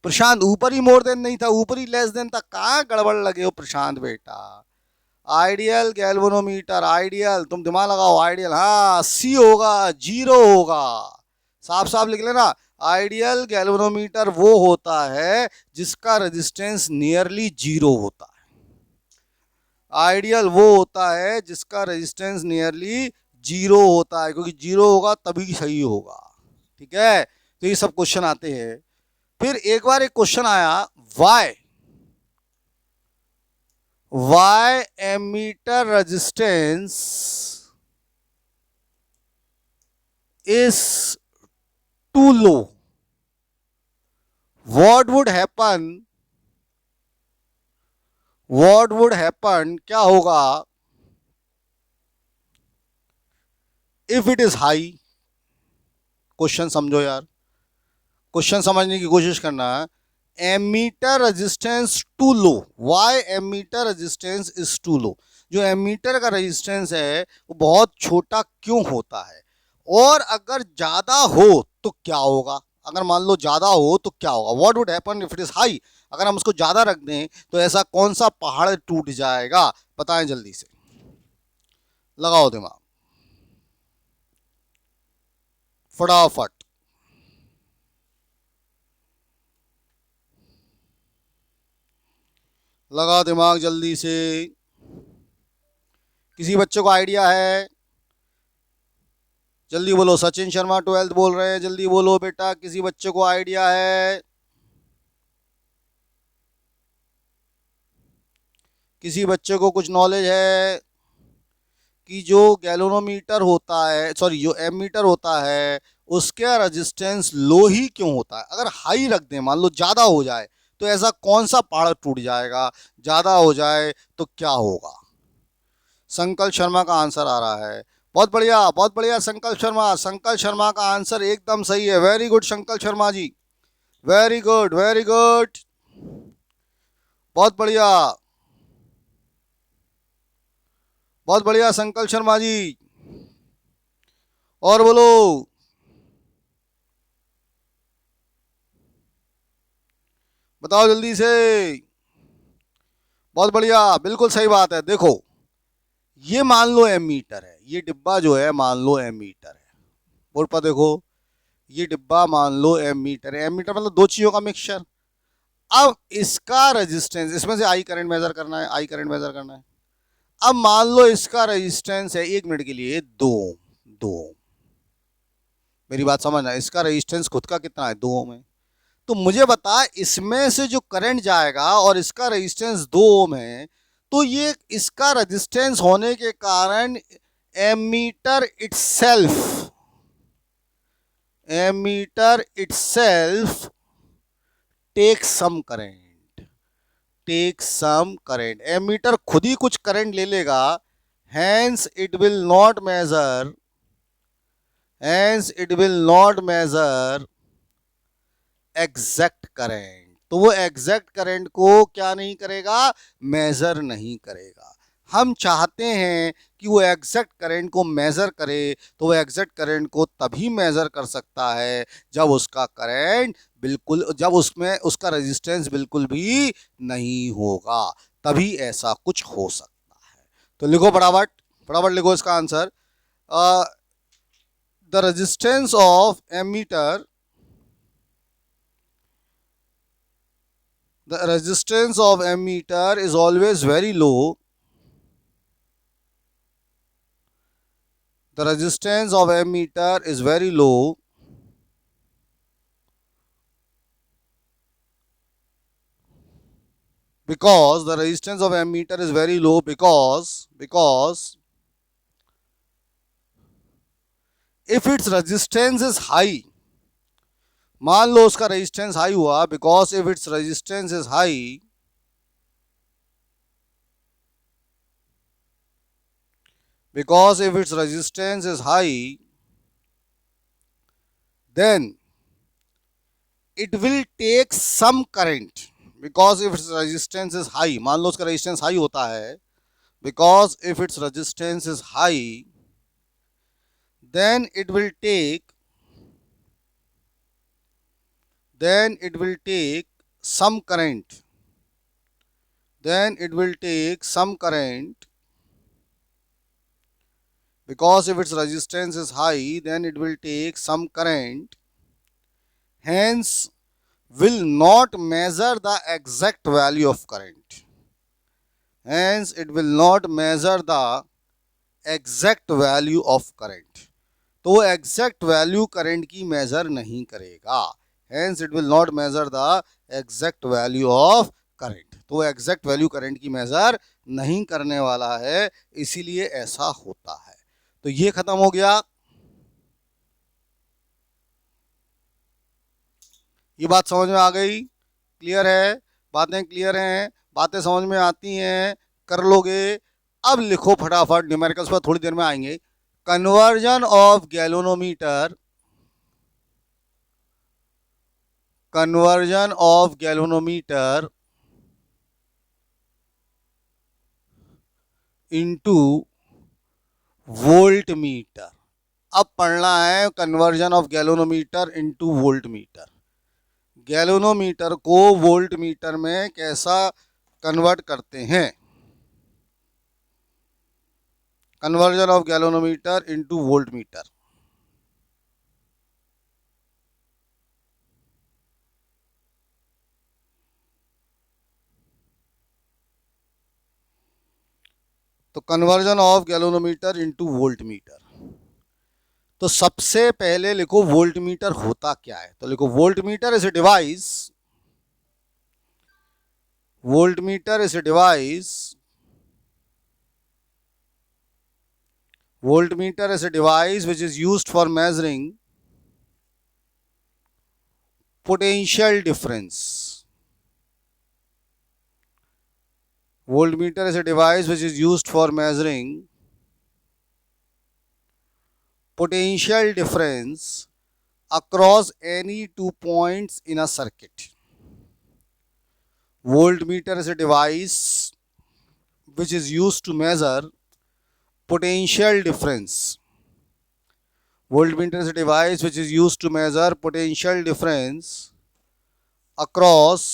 प्रशांत ऊपर ही मोर देन नहीं था, ऊपर ही लेस देन था, कहाँ गड़बड़ लगे हो प्रशांत बेटा। आइडियल गैल्वेनोमीटर, आइडियल, तुम दिमाग लगाओ, आइडियल, हाँ सी होगा, 0 होगा, साफ साफ लिख लेना। आइडियल गैल्वेनोमीटर वो होता है जिसका रेजिस्टेंस नियरली 0 होता है, आइडियल वो होता है जिसका रेजिस्टेंस नियरली 0 होता है, क्योंकि 0 होगा तभी सही होगा, ठीक है। तो ये सब क्वेश्चन आते हैं। फिर एक बार एक क्वेश्चन आया, why emitter resistance is too low, what would happen, क्या होगा if it is high। Question समझो यार, क्वेश्चन समझने की कोशिश करना है। Ammeter resistance too low, why ammeter resistance is too low, जो एमीटर का रेजिस्टेंस है वो बहुत छोटा क्यों होता है, और अगर ज्यादा हो तो क्या होगा, अगर मान लो ज़्यादा हो तो क्या होगा, what would happen if it is high. अगर हम उसको ज़्यादा रख दें तो ऐसा कौन सा पहाड़ टूट जाएगा, बताएं जल्दी से, लगाओ दिमाग फटाफट, लगा दिमाग जल्दी से। किसी बच्चे को आइडिया है? जल्दी बोलो। सचिन शर्मा 12th बोल रहे हैं, जल्दी बोलो बेटा, किसी बच्चे को आइडिया है? किसी बच्चे को कुछ नॉलेज है कि जो गैलोनोमीटर होता है, सॉरी जो एमीटर होता है, उसका रेजिस्टेंस लो ही क्यों होता है? अगर हाई रख दें, मान लो ज़्यादा हो जाए, तो ऐसा कौन सा पहाड़ टूट जाएगा? ज़्यादा हो जाए तो क्या होगा? संकल्प शर्मा का आंसर आ रहा है। बहुत बढ़िया, बहुत बढ़िया संकल्प शर्मा। संकल्प शर्मा का आंसर एकदम सही है। वेरी गुड संकल्प Sharma ji, very good, very good, बहुत बढ़िया, बहुत बढ़िया संकल्प शर्मा जी। और बोलो, बताओ जल्दी से। बहुत बढ़िया, बिल्कुल सही बात है। देखो, ये मान लो एमीटर है, ये डिब्बा जो है मान लो एमीटर है। बोर्ड पर देखो, ये डिब्बा मान लो एमीटर है। एमीटर मतलब दो चीजों का मिक्सचर। अब इसका रेजिस्टेंस, इसमें से आई करंट मेजर करना है, आई करंट मेजर करना है। अब मान लो इसका रेजिस्टेंस है 1 मिनट के लिए 2 ओम। मेरी बात समझना, इसका रेजिस्टेंस खुद का कितना है, 2 ओम है। तो मुझे बता, इसमें से जो करंट जाएगा और इसका रेजिस्टेंस 2 ओम है, तो ये इसका रेजिस्टेंस होने के कारण ammeter itself, ammeter itself take some current, take some current. Ammeter खुद ही कुछ करंट ले लेगा, hence it will not measure, hence it will not measure exact current. तो वो एग्जैक्ट करंट को क्या नहीं करेगा, मेजर नहीं करेगा। हम चाहते हैं कि वो एग्जैक्ट करंट को मेजर करे, तो वो एग्जैक्ट करंट को तभी मेजर कर सकता है जब उसका करंट बिल्कुल, जब उसमें उसका रेजिस्टेंस बिल्कुल भी नहीं होगा, तभी ऐसा कुछ हो सकता है। तो लिखो फटाफट, फटाफट लिखो इसका आंसर। The resistance of ammeter, the resistance of ammeter is always very low. The resistance of ammeter is very low because the resistance of ammeter is very low because if its resistance is high, मान लो उसका resistance high हुआ, because if its resistance is high, because if its resistance is high, then it will take some current, because if its resistance is high, मान लो उसका resistance high होता है, because if its resistance is high, then it will take, then it will take some current, then it will take some current, because if its resistance is high, then it will take some current, hence will not measure the exact value of current, hence it will not measure the exact value of current। तो वो exact value current की major नहीं करेगा, hence it will not measure the exact value of current. तो वो exact value current की major नहीं करने वाला है, इसीलिए ऐसा होता है। तो ये खत्म हो गया। ये बात समझ में आ गई? क्लियर है? बातें क्लियर हैं? बातें समझ में आती हैं? कर लोगे? अब लिखो फटाफट, न्यूमेरिकल्स पर थोड़ी देर में आएंगे। Conversion of galvanometer, conversion of galvanometer into voltmeter, अब पढ़ना है conversion of galvanometer into voltmeter. Galvanometer को वोल्ट मीटर में कैसा कन्वर्ट करते हैं। Conversion of galvanometer into voltmeter. तो conversion of galvanometer into voltmeter, तो सबसे पहले लिखो वोल्ट मीटर होता क्या है। तो लिखो volt meter is a device, volt meter is a device, voltmeter is a device which is used for measuring potential difference. Voltmeter is a device which is used for measuring potential difference across any 2 points in a circuit. Voltmeter is a device which is used to measure potential difference. Voltmeter is a device which is used to measure potential difference across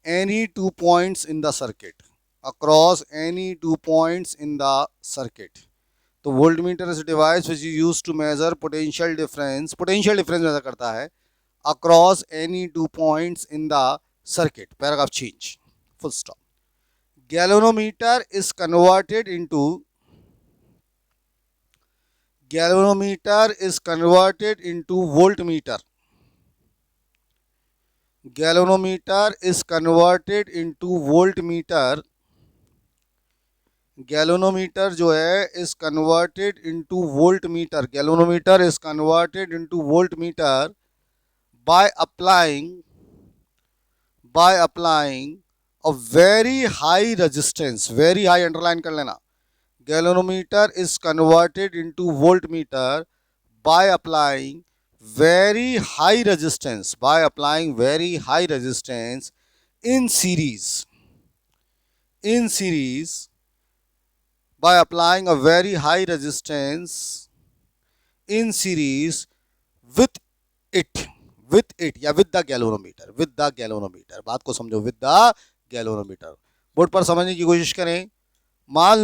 any 2 points in the circuit. Across any 2 points in the circuit. तो voltmeter is device which is used to measure potential difference, potential difference measure करता है across any 2 points in the circuit. Paragraph change, full stop. Galvanometer is converted into, galvanometer is converted into voltmeter. Galvanometer is converted into voltmeter. Galvanometer जो है is converted into voltmeter. Galvanometer is converted into voltmeter by applying a very high resistance. Very high underline कर लेना। Galvanometer is converted into voltmeter by applying very high resistance, by applying very high resistance in series, by applying a very high resistance in series with it या with the galvanometer, बात को समझो, with the galvanometer। Board पर समझने की कोशिश करें। मान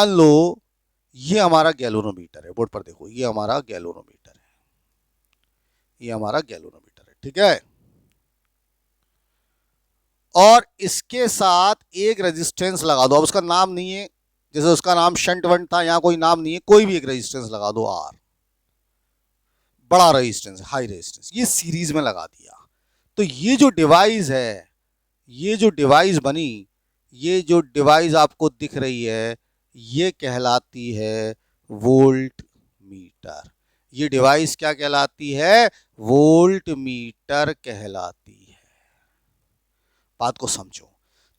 लो ये हमारा गैलोनोमीटर है। बोर्ड पर देखो, ये हमारा गैलोनोमीटर है, ये हमारा गैलोनोमीटर है, ठीक है। और इसके साथ एक रेजिस्टेंस लगा दो। अब उसका नाम नहीं है, जैसे उसका नाम शंट वंट था, यहां कोई नाम नहीं है, कोई भी एक रेजिस्टेंस लगा दो, आर, बड़ा रेजिस्टेंस, हाई रेजिस्टेंस, ये सीरीज में लगा दिया। तो ये जो डिवाइस है, ये जो डिवाइस बनी, ये जो डिवाइस आपको दिख रही है, ये कहलाती है वोल्ट मीटर। ये डिवाइस क्या कहलाती है? वोल्ट मीटर कहलाती है। बात को समझो।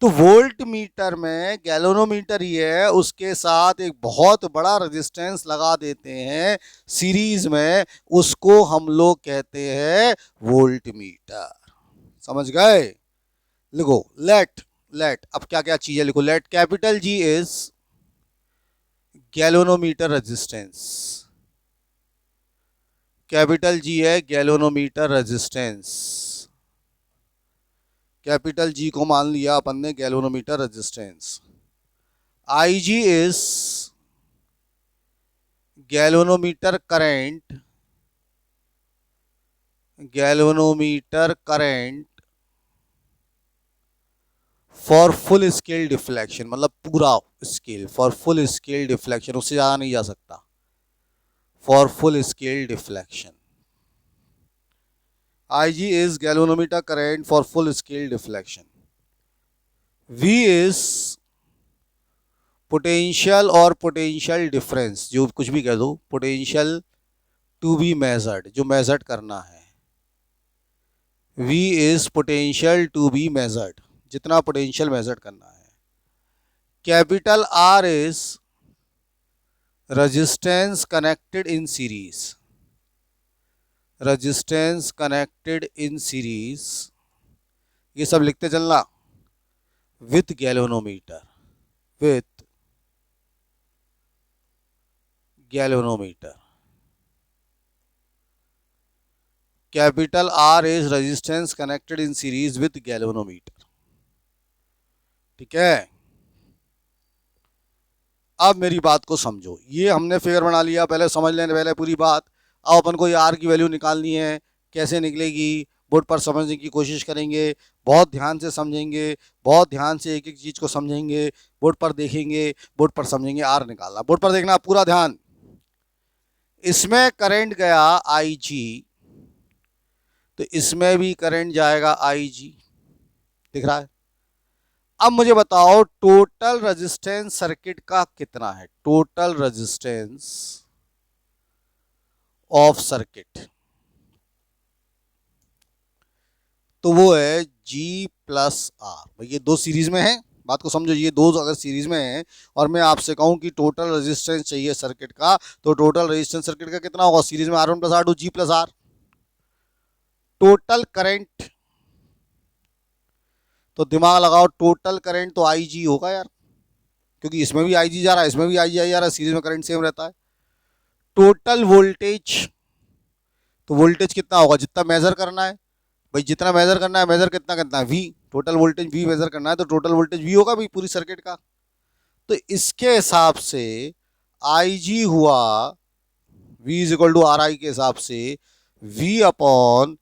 तो वोल्ट मीटर में गैलोनोमीटर ही है, उसके साथ एक बहुत बड़ा रेजिस्टेंस लगा देते हैं सीरीज में, उसको हम लोग कहते हैं वोल्ट मीटर। समझ गए? लिखो लेट अब क्या क्या चीजें लिखो। Let capital G is galvanometer resistance. Capital G है गैलोनोमीटर रेजिस्टेंस। कैपिटल जी को मान लिया अपन ने galvanometer resistance. I G is galvanometer current, galvanometer current for full scale deflection, मतलब पूरा scale, for full scale deflection, उससे ज्यादा नहीं जा सकता, for full scale deflection. IG is galvanometer current for full scale deflection. V is potential और potential difference, जो कुछ भी कह दो, potential to be measured, जो measured करना है। V is potential to be measured, जितना potential measured करना है। Capital R is resistance connected in series, resistance connected in series, ये सब लिखते चलना, with galvanometer, with galvanometer. Capital R is resistance connected in series with galvanometer. ठीक है, अब मेरी बात को समझो, ये हमने फिगर बना लिया, पहले समझ लेने पहले पूरी बात। अब अपन को ये आर की वैल्यू निकालनी है, कैसे निकलेगी बोर्ड पर समझने की कोशिश करेंगे, बहुत ध्यान से समझेंगे, बहुत ध्यान से एक एक चीज को समझेंगे, बोर्ड पर देखेंगे, बोर्ड पर समझेंगे, आर निकालना, बोर्ड पर देखना पूरा ध्यान। इसमें करंट गया आई जी, तो इसमें भी करंट जाएगा आई जी, दिख रहा है। अब मुझे बताओ टोटल रेजिस्टेंस सर्किट का कितना है, टोटल रेजिस्टेंस ऑफ सर्किट, तो वो है जी प्लस आर। भाई ये दो सीरीज में है, बात को समझो, ये दो अगर सीरीज में है और मैं आपसे कहूं कि टोटल रेजिस्टेंस चाहिए सर्किट का, तो टोटल रेजिस्टेंस सर्किट का कितना होगा, सीरीज में R1 plus R2 G plus R. Total current, तो दिमाग लगाओ, टोटल करंट तो आई जी होगा यार, क्योंकि इसमें भी आई जी जा रहा है, इसमें भी आई जी जा रहा है, सीरीज में करंट सेम रहता है। टोटल वोल्टेज, तो वोल्टेज कितना होगा, जितना मेजर करना है, भाई जितना मेजर करना है, मेजर कितना करना है, V, total voltage V measure करना है, तो टोटल वोल्टेज वी होगा भाई पूरी सर्किट का। तो इसके हिसाब से आई जी हुआ, V is equal to R I के हिसाब से V upon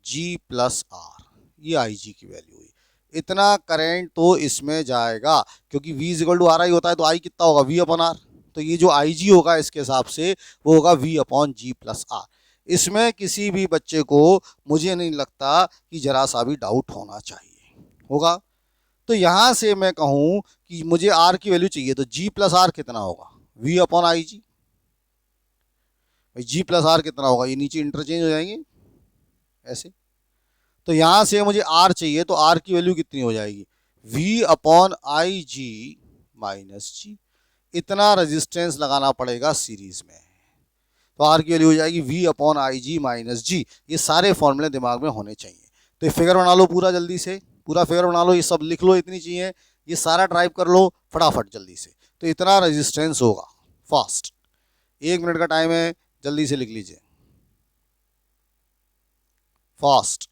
G plus R, ये आई जी की वैल्यू हुई। इतना करंट तो इसमें जाएगा, क्योंकि V is equal to R I होता है, तो आई कितना होगा, वी अपॉन आर। तो ये जो आई जी होगा इसके हिसाब से वो होगा V upon G plus R. इसमें किसी भी बच्चे को मुझे नहीं लगता कि जरा सा भी डाउट होना चाहिए, होगा। तो यहां से मैं कहूं कि मुझे आर की वैल्यू चाहिए, तो जी प्लस आर कितना होगा, V upon I G. G plus R कितना होगा, ये नीचे इंटरचेंज हो जाएंगे ऐसे। तो यहां से मुझे आर चाहिए, तो आर की वैल्यू कितनी हो जाएगी, V upon I G minus G. इतना रेजिस्टेंस लगाना पड़ेगा सीरीज में, तो आर की वैल्यू हो जाएगी V upon I G minus G. ये सारे फॉर्मूले दिमाग में होने चाहिए। तो ये फिगर बना लो पूरा जल्दी से, पूरा फिगर बना लो, ये सब लिख लो, इतनी चाहिए, ये सारा टाइप कर लो फटाफट जल्दी से। तो इतना रेजिस्टेंस होगा, फास्ट, 1 मिनट का टाइम है, जल्दी से लिख लीजिए, फास्ट।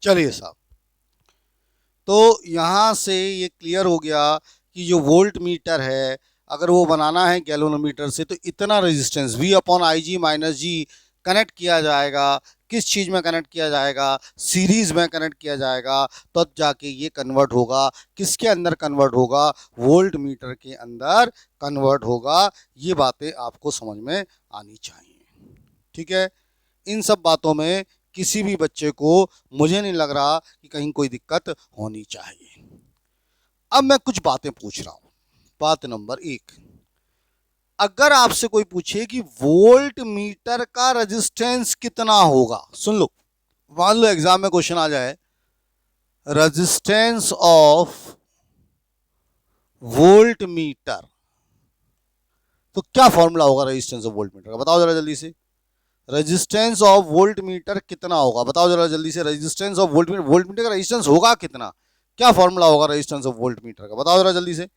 चलिए साहब, तो यहाँ से ये क्लियर हो गया कि जो वोल्ट मीटर है अगर वो बनाना है गैल्वेनोमीटर से तो इतना resistance V upon I G minus G connect किया जाएगा। किस चीज़ में कनेक्ट किया जाएगा? सीरीज में कनेक्ट किया जाएगा, तब जाके ये कन्वर्ट होगा। किसके अंदर कन्वर्ट होगा? वोल्ट मीटर के अंदर कन्वर्ट होगा। ये बातें आपको समझ में आनी चाहिए, ठीक है। इन सब बातों में किसी भी बच्चे को मुझे नहीं लग रहा कि कहीं कोई दिक्कत होनी चाहिए। अब मैं कुछ बातें पूछ रहा हूं। बात नंबर 1, अगर आपसे कोई पूछे कि वोल्ट मीटर का रेजिस्टेंस कितना होगा, सुन लो, मान लो एग्जाम में क्वेश्चन आ जाए रेजिस्टेंस ऑफ वोल्ट मीटर, तो क्या फॉर्मूला होगा रेजिस्टेंस ऑफ वोल्ट मीटर का? बताओ जरा जल्दी से। रेजिस्टेंस ऑफ वोल्ट मीटर कितना होगा? बताओ जरा जल्दी से। Resistance of volt meter, volt meter का रेजिस्टेंस होगा कितना? क्या फॉर्मूला होगा रेजिस्टेंस ऑफ वोल्ट मीटर का? बताओ जरा जल्दी से।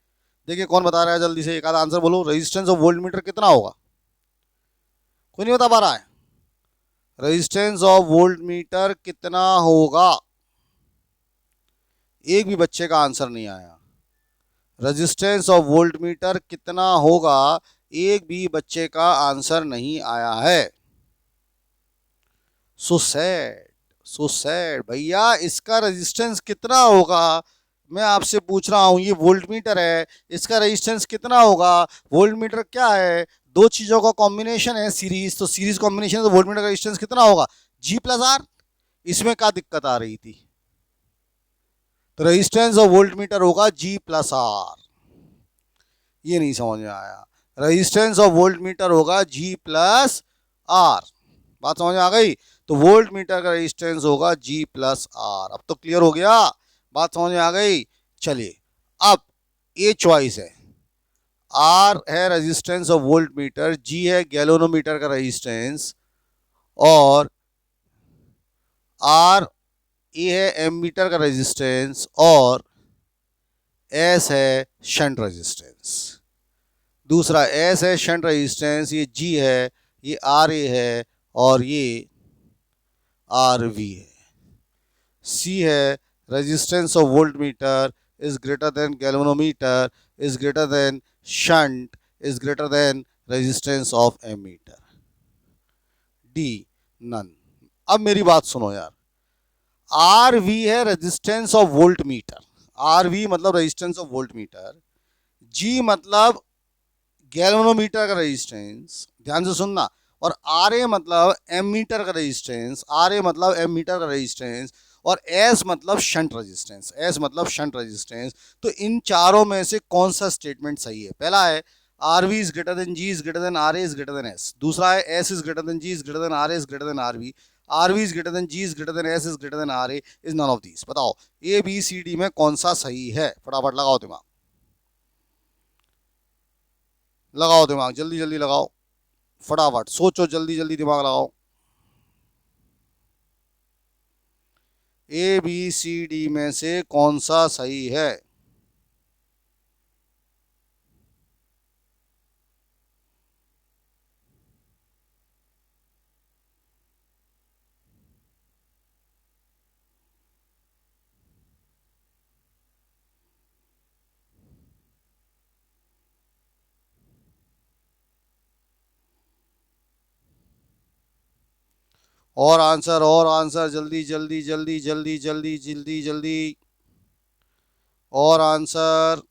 देखिए कौन बता रहा है जल्दी से, एक आधा आंसर बोलो। रेजिस्टेंस ऑफ वोल्ट मीटर कितना होगा? कोई नहीं बता पा रहा है। रेजिस्टेंस ऑफ वोल्ट मीटर कितना होगा? एक भी बच्चे का आंसर नहीं आया। रेजिस्टेंस ऑफ वोल्ट मीटर कितना होगा? एक भी बच्चे का आंसर नहीं आया है। So sad, so sad. भैया इसका रेजिस्टेंस कितना होगा? मैं आपसे पूछ रहा हूं, ये वोल्ट मीटर है, इसका रेजिस्टेंस कितना होगा? वोल्ट मीटर क्या है? दो चीजों का कॉम्बिनेशन है, सीरीज। तो सीरीज कॉम्बिनेशन है, तो वोल्ट मीटर का रेजिस्टेंस कितना होगा? G plus R. इसमें क्या दिक्कत आ रही थी? तो रेजिस्टेंस ऑफ वोल्ट मीटर होगा G प्लस आर। ये नहीं समझ में आया। रेजिस्टेंस ऑफ वोल्ट मीटर होगा G प्लस आर। बात समझ में आ गई? तो वोल्ट मीटर का रेजिस्टेंस होगा G प्लस आर। अब तो क्लियर हो गया, बात समझ में आ गई। चलिए अब ए चॉइस है, आर है रेजिस्टेंस ऑफ वोल्ट मीटर, जी है गैल्वेनोमीटर का रेजिस्टेंस, और आर ए है एमीटर का रेजिस्टेंस, और एस है शंट रेजिस्टेंस। दूसरा एस है शंट रेजिस्टेंस, ये जी है, ये आर ए है, और ये आर वी है। सी है resistance of voltmeter is greater than galvanometer is greater than shunt is greater than resistance of ammeter. D none. अब मेरी बात सुनो यार, आर वी है resistance of voltmeter, R V मतलब resistance of voltmeter, G मतलब galvanometer का resistance, ध्यान से सुनना, और आर ए मतलब एमीटर का रेजिस्टेंस, आर ए मतलब एमीटर का रेजिस्टेंस, और एस मतलब शंट रेजिस्टेंस, एस मतलब शंट रेजिस्टेंस। तो इन चारों में से कौन सा स्टेटमेंट सही है? पहला है R V is greater than G is greater than R A is greater than S. दूसरा है S is greater than G is greater than R A is greater than R V. R V is greater than G is greater than S is greater than R A is none of these. बताओ A B C D में कौन सा सही है? फटाफट लगाओ दिमाग, लगाओ दिमाग, जल्दी जल्दी लगाओ, फटाफट सोचो, जल्दी जल्दी दिमाग लगाओ। ए बी सी डी में से कौन सा सही है? और आंसर, और आंसर, जल्दी जल्दी जल्दी जल्दी जल्दी जल्दी जल्दी, और आंसर।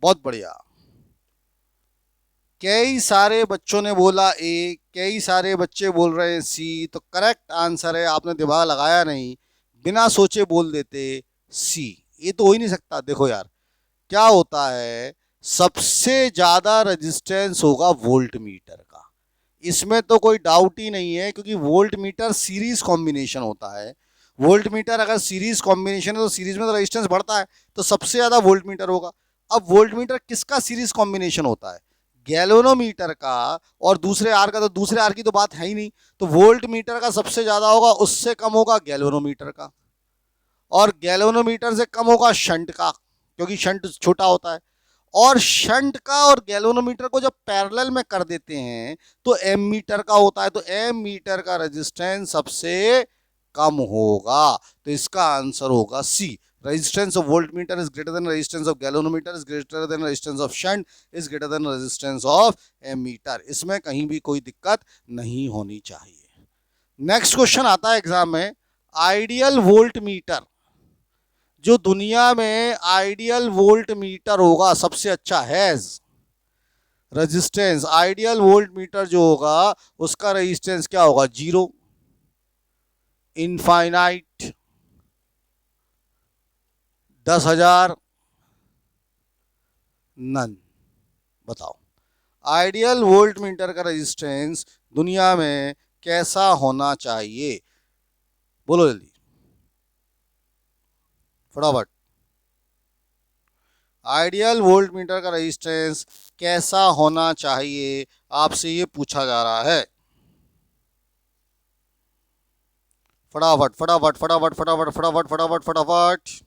बहुत बढ़िया। कई सारे बच्चों ने बोला ए, कई सारे बच्चे बोल रहे हैं सी, तो करेक्ट आंसर है, आपने दिमाग लगाया नहीं, बिना सोचे बोल देते सी। ये तो हो ही नहीं सकता। देखो यार क्या होता है, सबसे ज्यादा रेजिस्टेंस होगा वोल्ट मीटर का, इसमें तो कोई डाउट ही नहीं है, क्योंकि वोल्ट मीटर सीरीज कॉम्बिनेशन होता है। वोल्ट मीटर अगर सीरीज कॉम्बिनेशन है तो सीरीज में तो रेजिस्टेंस बढ़ता है, तो सबसे ज्यादा वोल्ट मीटर होगा। अब वोल्ट मीटर किसका सीरीज कॉम्बिनेशन होता है? गैल्वेनोमीटर का, और दूसरे आर का, तो दूसरे आर की तो बात है ही नहीं। तो वोल्ट मीटर का सबसे ज्यादा होगा, उससे कम होगा गैल्वेनोमीटर का, और गैल्वेनोमीटर से कम होगा शंट का, क्योंकि शंट छोटा होता है, और शंट का और गैल्वेनोमीटर को जब पैरेलल में कर देते हैं तो एमीटर का होता है, तो एमीटर का रेजिस्टेंस सबसे कम होगा। तो इसका आंसर होगा C. Resistance of voltmeter is greater than resistance of galvanometer is greater than resistance of shunt is greater than resistance of ammeter. इसमें कहीं भी कोई दिक्कत नहीं होनी चाहिए। नेक्स्ट क्वेश्चन आता है एग्जाम में, आइडियल वोल्ट मीटर, जो दुनिया में आइडियल वोल्ट मीटर होगा सबसे अच्छा has resistance, ideal volt meter जो होगा उसका रेजिस्टेंस क्या होगा? 0, इनफाइनाइट, 10,000, नन। बताओ आइडियल वोल्ट मीटर का रेजिस्टेंस दुनिया में कैसा होना चाहिए? बोलो जल्दी फटाफट। आइडियल वोल्ट मीटर का रेजिस्टेंस कैसा होना चाहिए, आपसे ये पूछा जा रहा है। फटाफट फटाफट फटाफट फटाफट फटाफट फटाफट फटाफट।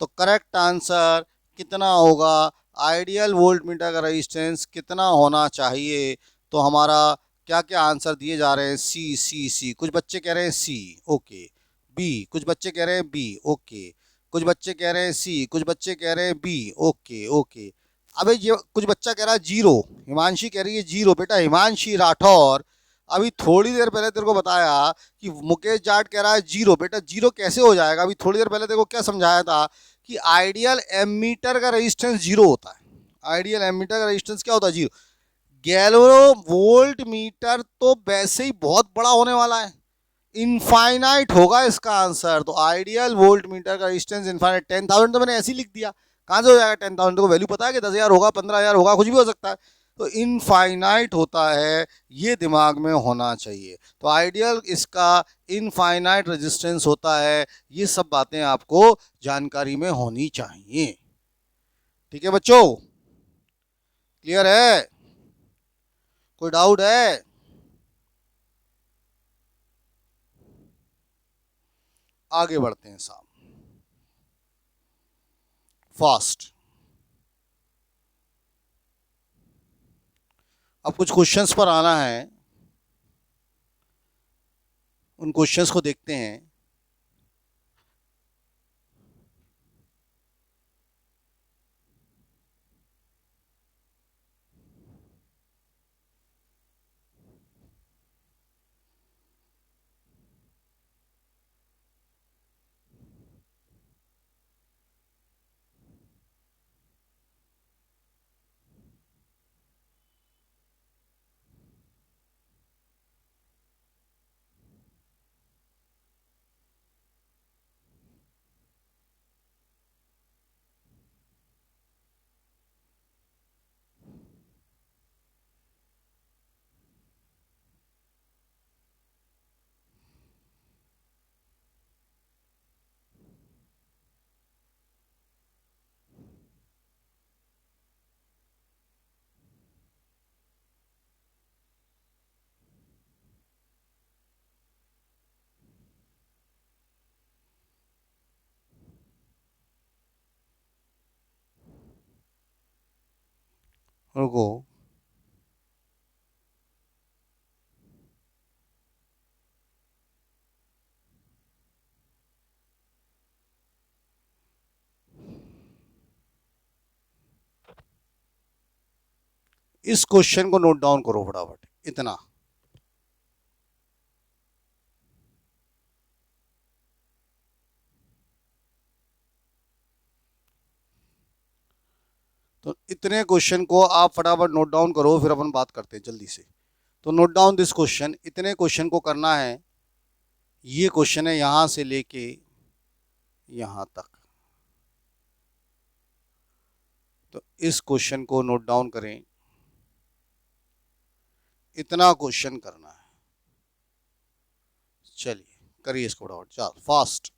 तो करेक्ट आंसर कितना होगा? आइडियल वोल्ट मीटर का रेजिस्टेंस कितना होना चाहिए? तो हमारा क्या क्या आंसर दिए जा रहे हैं? सी सी सी, कुछ बच्चे कह रहे हैं सी, ओके। बी, कुछ बच्चे कह रहे हैं बी, ओके। कुछ बच्चे कह रहे हैं सी, कुछ बच्चे कह रहे हैं बी, ओके ओके। अबे ये कुछ बच्चा कह रहा है 0, हिमांशी कह रही है 0। बेटा हिमांशी राठौर, अभी थोड़ी देर पहले तेरे को बताया कि मुकेश जाट कह रहा है 0। बेटा 0 कैसे हो जाएगा? अभी थोड़ी देर पहले तेरे को क्या समझाया था कि आइडियल एमीटर का रेजिस्टेंस 0 होता है। आइडियल एमीटर का रेजिस्टेंस क्या होता है? 0। गैल्वनो वोल्ट मीटर तो वैसे ही बहुत बड़ा होने वाला है, इनफाइनाइट होगा इसका आंसर। तो आइडियल वोल्ट मीटर का रेजिस्टेंस इनफाइनाइट, 10,000 तो मैंने ऐसे ही लिख दिया, कहां से हो जाएगा 10,000? को वैल्यू पता है कि 10,000 होगा, 15,000 होगा, कुछ भी हो सकता है। तो इनफाइनाइट होता है, ये दिमाग में होना चाहिए। तो आइडियल इसका इनफाइनाइट रेजिस्टेंस होता है। ये सब बातें आपको जानकारी में होनी चाहिए। ठीक है बच्चों, क्लियर है? कोई डाउट है? आगे बढ़ते हैं साहब, फास्ट। अब कुछ क्वेश्चंस पर आना है, उन क्वेश्चंस को देखते हैं। रुको, इस क्वेश्चन को नोट डाउन करो फटाफट, इतना। तो इतने क्वेश्चन को आप फटाफट नोट डाउन करो, फिर अपन बात करते हैं जल्दी से। तो नोट डाउन दिस क्वेश्चन, इतने क्वेश्चन को करना है। ये क्वेश्चन है यहां से लेके यहां तक। तो इस क्वेश्चन को नोट डाउन करें, इतना क्वेश्चन करना है। चलिए करिए इसको फटाफट, चल फास्ट।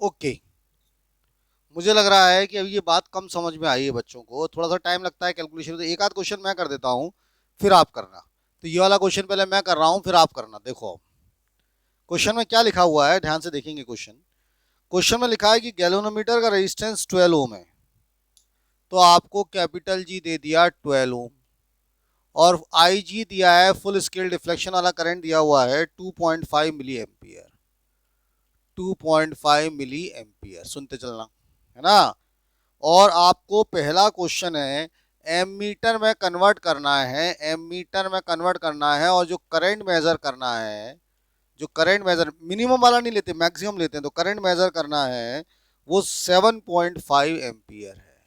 ओके, मुझे लग रहा है कि अभी ये बात कम समझ में आई है बच्चों को, थोड़ा सा टाइम लगता है कैलकुलेशन में, तो एक आध क्वेश्चन मैं कर देता हूँ फिर आप करना। तो ये वाला क्वेश्चन पहले मैं कर रहा हूँ फिर आप करना। देखो क्वेश्चन में क्या लिखा हुआ है, ध्यान से देखेंगे क्वेश्चन। क्वेश्चन में लिखा है कि गैल्वेनोमीटर का रेजिस्टेंस 12 ओम है, तो आपको कैपिटल जी दे दिया 12 ओम, और आई जी दिया है, फुल स्केल डिफ्लेक्शन वाला करंट दिया हुआ है 2.5 मिली एम्पियर, 2.5 मिली एम्पियर, सुनते चलना है ना। और आपको पहला क्वेश्चन है एमीटर में कन्वर्ट करना है, एमीटर में कन्वर्ट करना है, और जो करंट मेजर करना है, जो करंट मेजर मिनिमम वाला नहीं लेते मैक्सिमम लेते हैं, तो करंट मेजर करना है वो 7.5 एम्पियर है,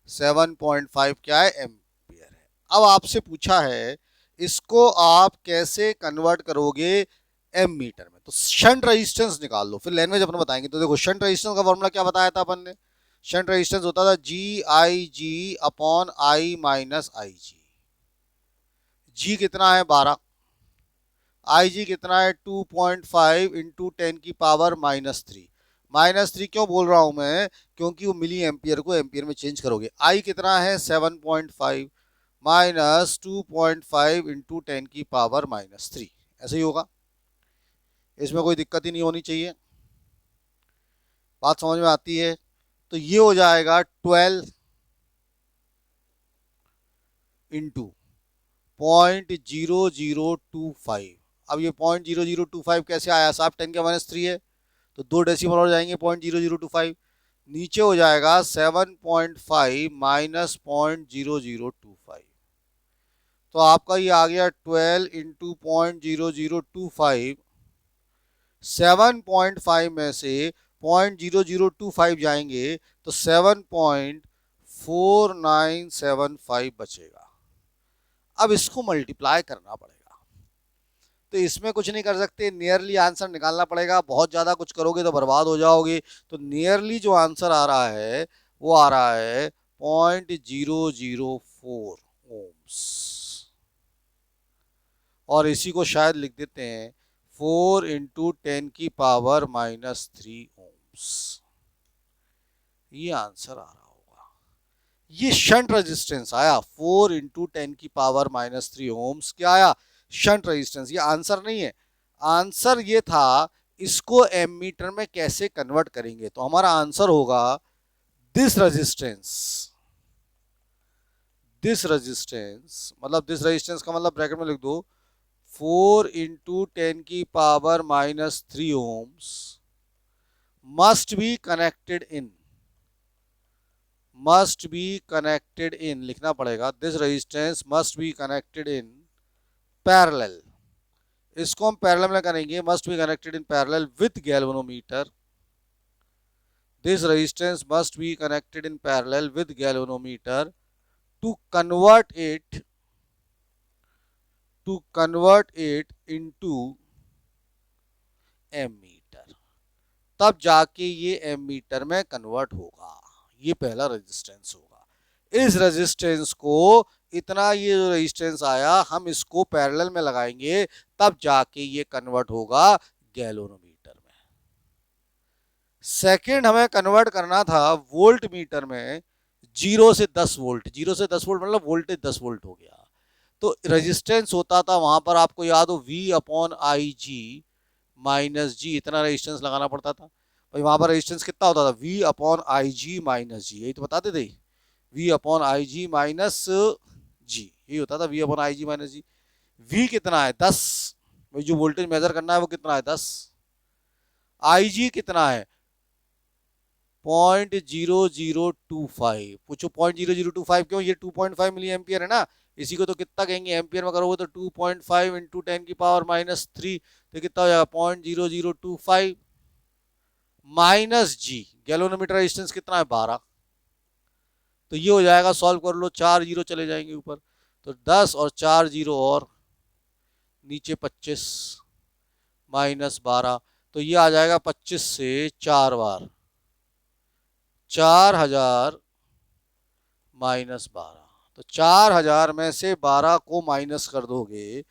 7.5 क्या है, एम्पियर है। अब आपसे पूछा है इसको आप कैसे कन्वर्ट करोगे एमीटर में, तो शंट रेजिस्टेंस निकाल लो, फिर लैंग्वेज अपन बताएंगे। तो देखो शंट रेजिस्टेंस का फॉर्मूला क्या बताया था अपन ने, शंट रेजिस्टेंस होता था जी आई जी upon I minus I G. जी कितना है 12, आई जी कितना है 2.5 इंटू 10 की पावर -3। -3 क्यों बोल रहा हूं मैं, क्योंकि वो मिली एम्पियर को एम्पियर में चेंज करोगे। आई कितना है 7.5 माइनस 2.5 इंटू 10 की पावर -3, ऐसे ही होगा, इसमें कोई दिक्कत ही नहीं होनी चाहिए, बात समझ में आती है। तो ये हो जाएगा 12 इंटू 0.0025। अब ये 0.0025 कैसे आया साहब, 10 के -3 है, तो 2 डेसिमल और जाएंगे 0.0025, नीचे हो जाएगा 7.5 माइनस 0.0025। तो आपका ये आ गया 12 इंटू 0.0025, 7.5 में से 0.0025 जाएंगे तो 7.4975 बचेगा। अब इसको मल्टीप्लाई करना पड़ेगा, तो इसमें कुछ नहीं कर सकते, नियरली आंसर निकालना पड़ेगा, बहुत ज़्यादा कुछ करोगे तो बर्बाद हो जाओगे। तो नियरली जो आंसर आ रहा है वो आ रहा है 0.004 ओम्स, और इसी को शायद लिख देते हैं 4 इंटू 10 की पावर -3 ओम्स, ये आंसर आ रहा होगा। ये शंट रेजिस्टेंस आया 4 इंटू 10 की पावर -3 ओम्स, क्या आया, शंट रेजिस्टेंस। ये आंसर नहीं है, आंसर ये था इसको एमीटर में कैसे कन्वर्ट करेंगे। तो हमारा आंसर होगा दिस रेजिस्टेंस, दिस रेजिस्टेंस मतलब दिस रेजिस्टेंस का मतलब ब्रैकेट में लिख दो 4 इंटू 10 की power -3 ohms must be connected in, must be connected in लिखना पड़ेगा, this resistance must be connected in parallel, इसको हम पैरेलल में करेंगे, must be connected in parallel with galvanometer, this resistance must be connected in parallel with galvanometer to convert it into ammeter, तब जाके ये ammeter में कन्वर्ट होगा। ये पहला रेजिस्टेंस होगा। इस रेजिस्टेंस को इतना, ये जो रेजिस्टेंस आया हम इसको पैरेलल में लगाएंगे तब जाके ये कन्वर्ट होगा गैल्वेनोमीटर में। सेकंड हमें कन्वर्ट करना था वोल्ट मीटर में 0 से 10 वोल्ट, 0 से 10 वोल्ट मतलब वोल्टेज 10 वोल्ट हो गया। तो रेजिस्टेंस होता था वहां पर, आपको याद हो V upon I G minus G, इतना रेजिस्टेंस लगाना पड़ता था भाई। वहां पर रेजिस्टेंस कितना होता था V upon I G minus G, यही तो बताते थे, V upon I G minus G, यही होता था, V upon I G minus G. V कितना है 10, भाई जो वोल्टेज मेजर करना है वो कितना है 10, आई जी कितना है 0.0025, पूछो 0.0025 क्यों, ये 2.5 मिली एम्पियर है ना, इसी को तो कितना कहेंगे एम्पियर में करोगे तो 2.5 इंटू 10 की पावर -3, तो कितना हो जाएगा 0.0025 माइनस जी, गैल्वेनोमीटर रेजिस्टेंस कितना है 12, तो ये हो जाएगा, सॉल्व कर लो, 4 जीरो चले जाएंगे ऊपर, तो 10 और 4 जीरो और नीचे 25 -12, तो ये आ जाएगा 25 से 4 बार 4000 -12, तो 4000 में से 12 को माइनस कर दोगे,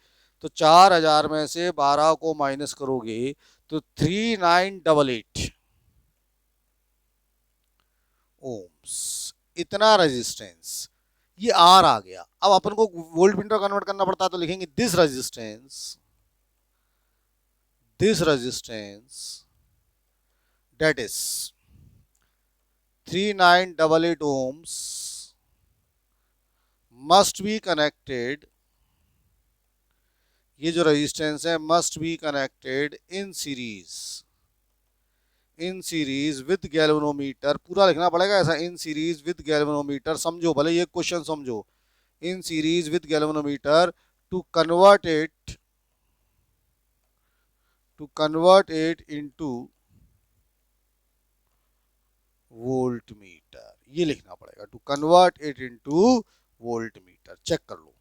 तो 4000 में से 12 को माइनस करोगे तो 3988 ओम्स, इतना रेजिस्टेंस, ये आर आ गया। अब अपन को वोल्ट मीटर कन्वर्ट करना पड़ता है, तो लिखेंगे this resistance that is 3988 ohms must be connected, ये जो रेजिस्टेंस है must be connected in series with galvanometer, पूरा लिखना पड़ेगा ऐसा, इन सीरीज विद गैल्वेनोमीटर, समझो भले ये क्वेश्चन समझो, in series with galvanometer to convert it into voltmeter, ये लिखना पड़ेगा, to convert it into voltmeter. Check कर लो,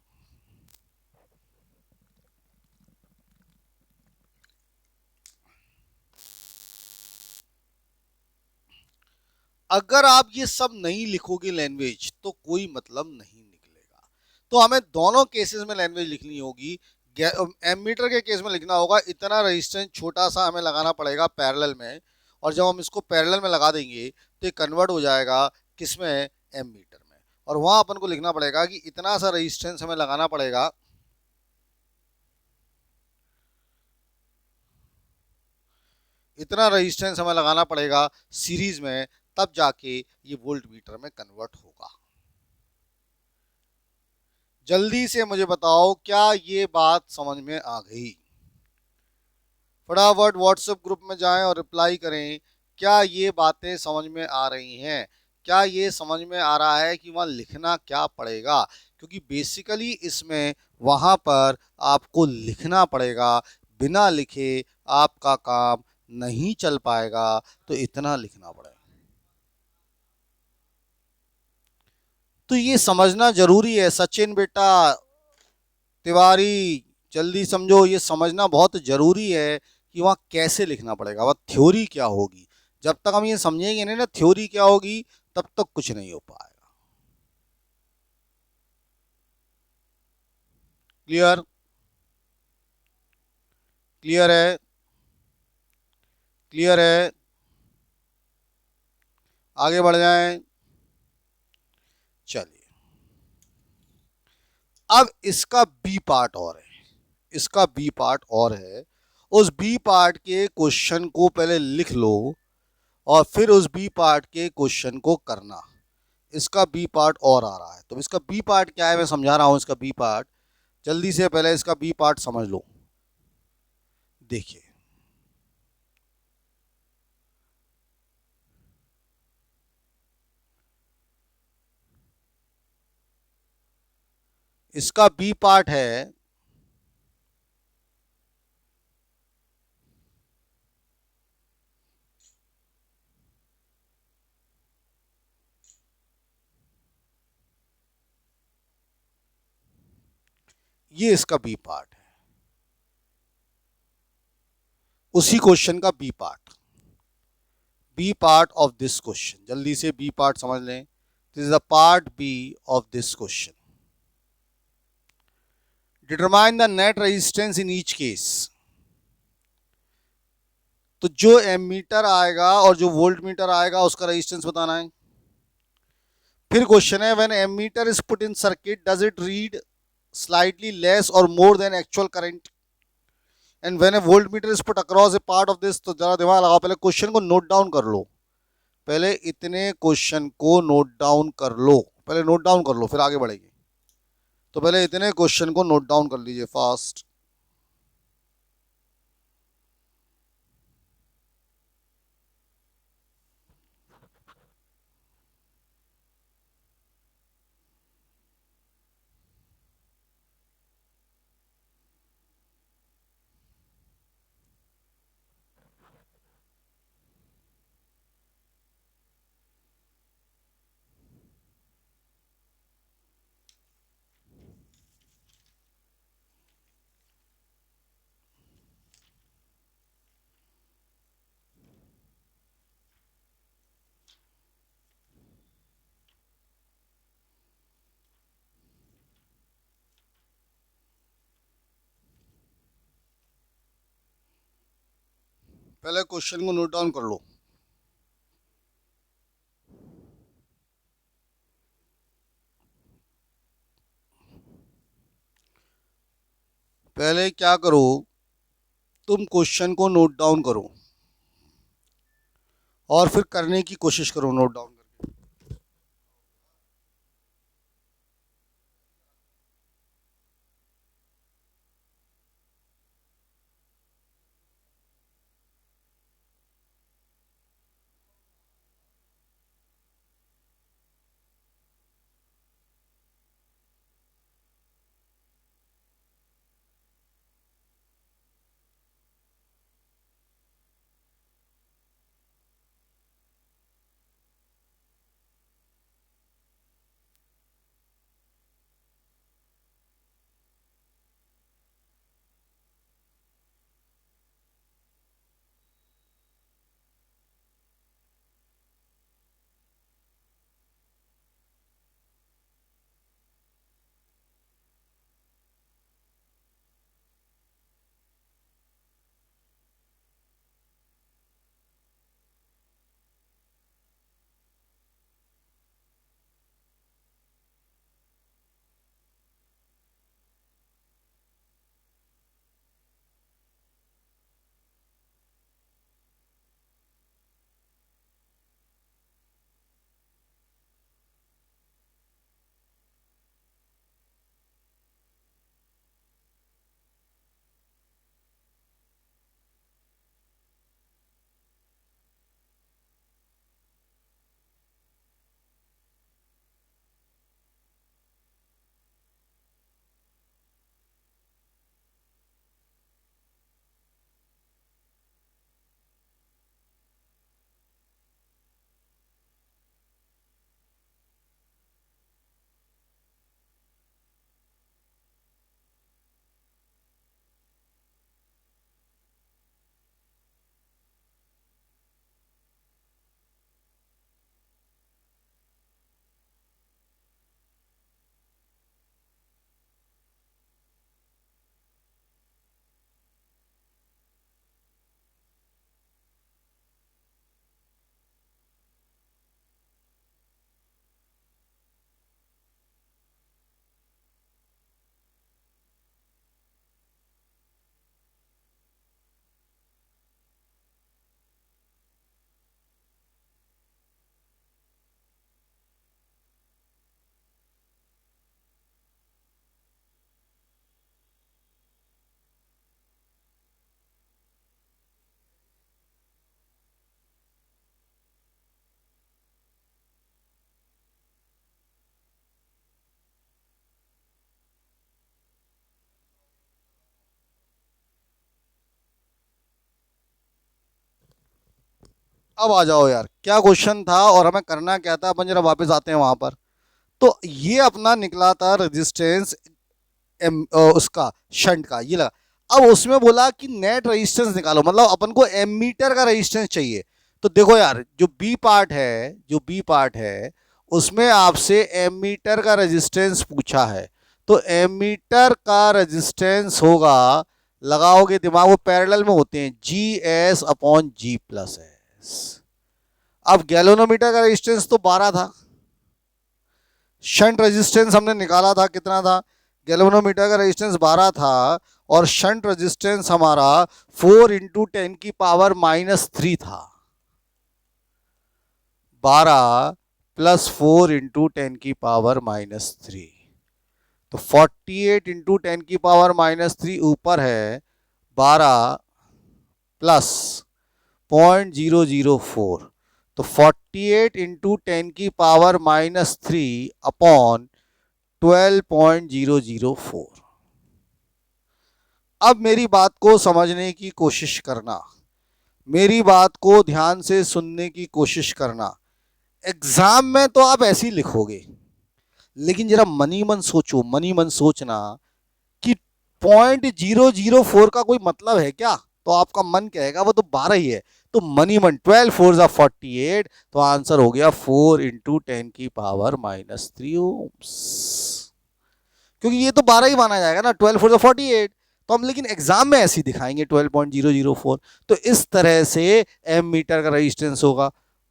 अगर आप ये सब नहीं लिखोगे लैंग्वेज तो कोई मतलब नहीं निकलेगा। तो हमें दोनों केसेस में लैंग्वेज लिखनी होगी। एमीटर के केस में लिखना होगा इतना रेजिस्टेंस छोटा सा हमें लगाना पड़ेगा पैरेलल में, और जब हम इसको पैरेलल में लगा देंगे तो ये कन्वर्ट हो जाएगा किसमें, एमीटर में। और वहां अपन को लिखना पड़ेगा कि इतना सा रेजिस्टेंस हमें लगाना पड़ेगा, इतना रेजिस्टेंस हमें लगाना पड़ेगा सीरीज में, तब जाके ये वोल्ट मीटर में कन्वर्ट होगा। जल्दी से मुझे बताओ क्या ये बात समझ में आ गई? फटाफट व्हाट्सएप ग्रुप में जाएं और रिप्लाई करें, क्या ये बातें समझ में आ रही हैं? क्या ये समझ में आ रहा है कि वहाँ लिखना क्या पड़ेगा? क्योंकि बेसिकली इसमें वहाँ पर आपको लिखना पड़ेगा, बिना लिखे आपका काम नहीं चल पाएगा, तो इतना लिखना पड़ेगा। तो ये समझना जरूरी है सचिन बेटा, तिवारी, जल्दी समझो, ये समझना बहुत जरूरी है कि वहाँ कैसे लिखना पड़ेगा, वह थ्योरी क्या होगी। जब तक हम ये समझेंगे नहीं ना थ्योरी क्या होगी, तब तक कुछ नहीं हो पाएगा। क्लियर? क्लियर है? क्लियर है? आगे बढ़ जाएं। चलिए, अब इसका बी पार्ट और है, इसका बी पार्ट और है। उस बी पार्ट के क्वेश्चन को पहले लिख लो और फिर उस बी पार्ट के क्वेश्चन को करना। इसका बी पार्ट और आ रहा है, तो इसका बी पार्ट क्या है मैं समझा रहा हूं। इसका बी पार्ट, जल्दी से पहले इसका बी पार्ट समझ लो। देखिए, इसका बी पार्ट है, ये इसका बी पार्ट है, उसी क्वेश्चन का B part of this question. जल्दी से बी पार्ट समझ लें, this is the part B of this question. Determine the net resistance in each case. तो जो एमीटर आएगा और जो वोल्ट मीटर आएगा उसका रेजिस्टेंस बताना है। फिर क्वेश्चन है, when ammeter is put in circuit does it read slightly less और more than actual current, and when a voltmeter is put across a part of this. तो जरा दिमाग लगाओ, पहले क्वेश्चन को नोट डाउन कर लो, पहले इतने क्वेश्चन को नोट डाउन कर लो, पहले नोट डाउन कर लो फिर आगे बढ़ेंगे। तो पहले इतने क्वेश्चन को नोट डाउन कर लीजिए फास्ट। पहले क्वेश्चन को नोट डाउन कर लो। पहले क्या करो, तुम क्वेश्चन को नोट डाउन करो और फिर करने की कोशिश करो नोट डाउन करके। अब आ जाओ यार, क्या क्वेश्चन था और हमें करना क्या था, अपन जरा वापस आते हैं वहां पर। तो ये अपना निकला था रेजिस्टेंस उसका शंट का, ये लगा। अब उसमें बोला कि नेट रेजिस्टेंस निकालो, मतलब अपन को एमीटर का रेजिस्टेंस चाहिए। तो देखो यार, जो बी पार्ट है उसमें आपसे एमीटर का रेजिस्टेंस पूछा है। तो एमीटर का रेजिस्टेंस होगा, लगाओगे दिमाग, वो पैरेलल में होते हैं, G S upon G plus S. अब गैल्वेनोमीटर का रेजिस्टेंस तो 12 था, शंट रेजिस्टेंस हमने निकाला था, कितना था, गैल्वेनोमीटर का रेजिस्टेंस 12 था और शंट रेजिस्टेंस हमारा 4 × 10⁻³ था। 12 + 4 × 10⁻³ तो 48 × 10⁻³ ऊपर है, 12 + 0.004, तो 48 × 10⁻³ अपॉन 12.004। अब मेरी बात को समझने की कोशिश करना, मेरी बात को ध्यान से सुनने की कोशिश करना। एग्जाम में तो आप ऐसे ही लिखोगे, लेकिन जरा मनी मन सोचो, मनी मन सोचना कि 0.004 का कोई मतलब है क्या? तो आपका मन कहेगा वो तो 12 ही है। तो मनी मन 12 4 = 48, तो आंसर हो गया 4 × 10⁻³ ओम्स, क्योंकि ये तो 12 ही माना जाएगा ना, 12 4 = 48, तो तो हम लेकिन एग्जाम में ऐसे ही दिखाएंगे 12.004। तो इस तरह से एम मीटर का रेजिस्टेंस होगा।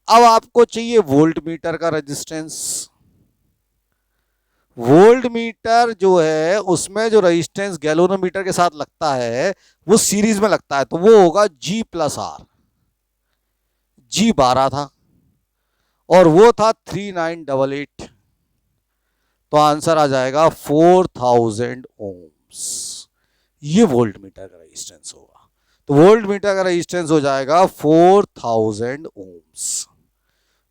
अब आपको चाहिए वोल्ट मीटर का रेजिस्टेंस। वोल्ट मीटर जो है उसमें जो रेजिस्टेंस गैलोनोमीटर के साथ लगता है वो सीरीज में लगता है, तो वो होगा G प्लस आर। G 12 था और वो था 3988। तो आंसर आ जाएगा 4000 ओम्स। ये वोल्ट मीटर का रेजिस्टेंस होगा। तो वोल्ट मीटर का रेजिस्टेंस हो जाएगा 4000 ओम्स।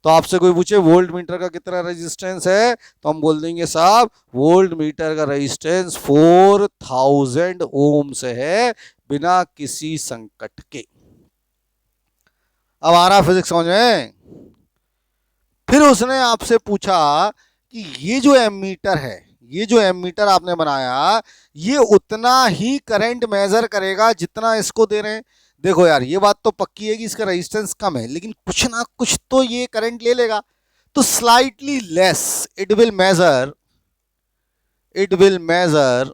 तो आपसे कोई पूछे वोल्ट मीटर का कितना रेजिस्टेंस है, तो हम बोल देंगे साहब वोल्ट मीटर का रेजिस्टेंस 4000 ओम्स है, बिना किसी संकट के। अब आ रहा फिजिक्स समझ में। फिर उसने आपसे पूछा कि ये जो एमीटर है, ये जो एमीटर आपने बनाया, ये उतना ही करंट मेजर करेगा जितना इसको दे रहे हैं। देखो यार, ये बात तो पक्की है कि इसका रेजिस्टेंस कम है, लेकिन कुछ ना कुछ तो ये करंट ले लेगा। तो slightly less it will measure, it will measure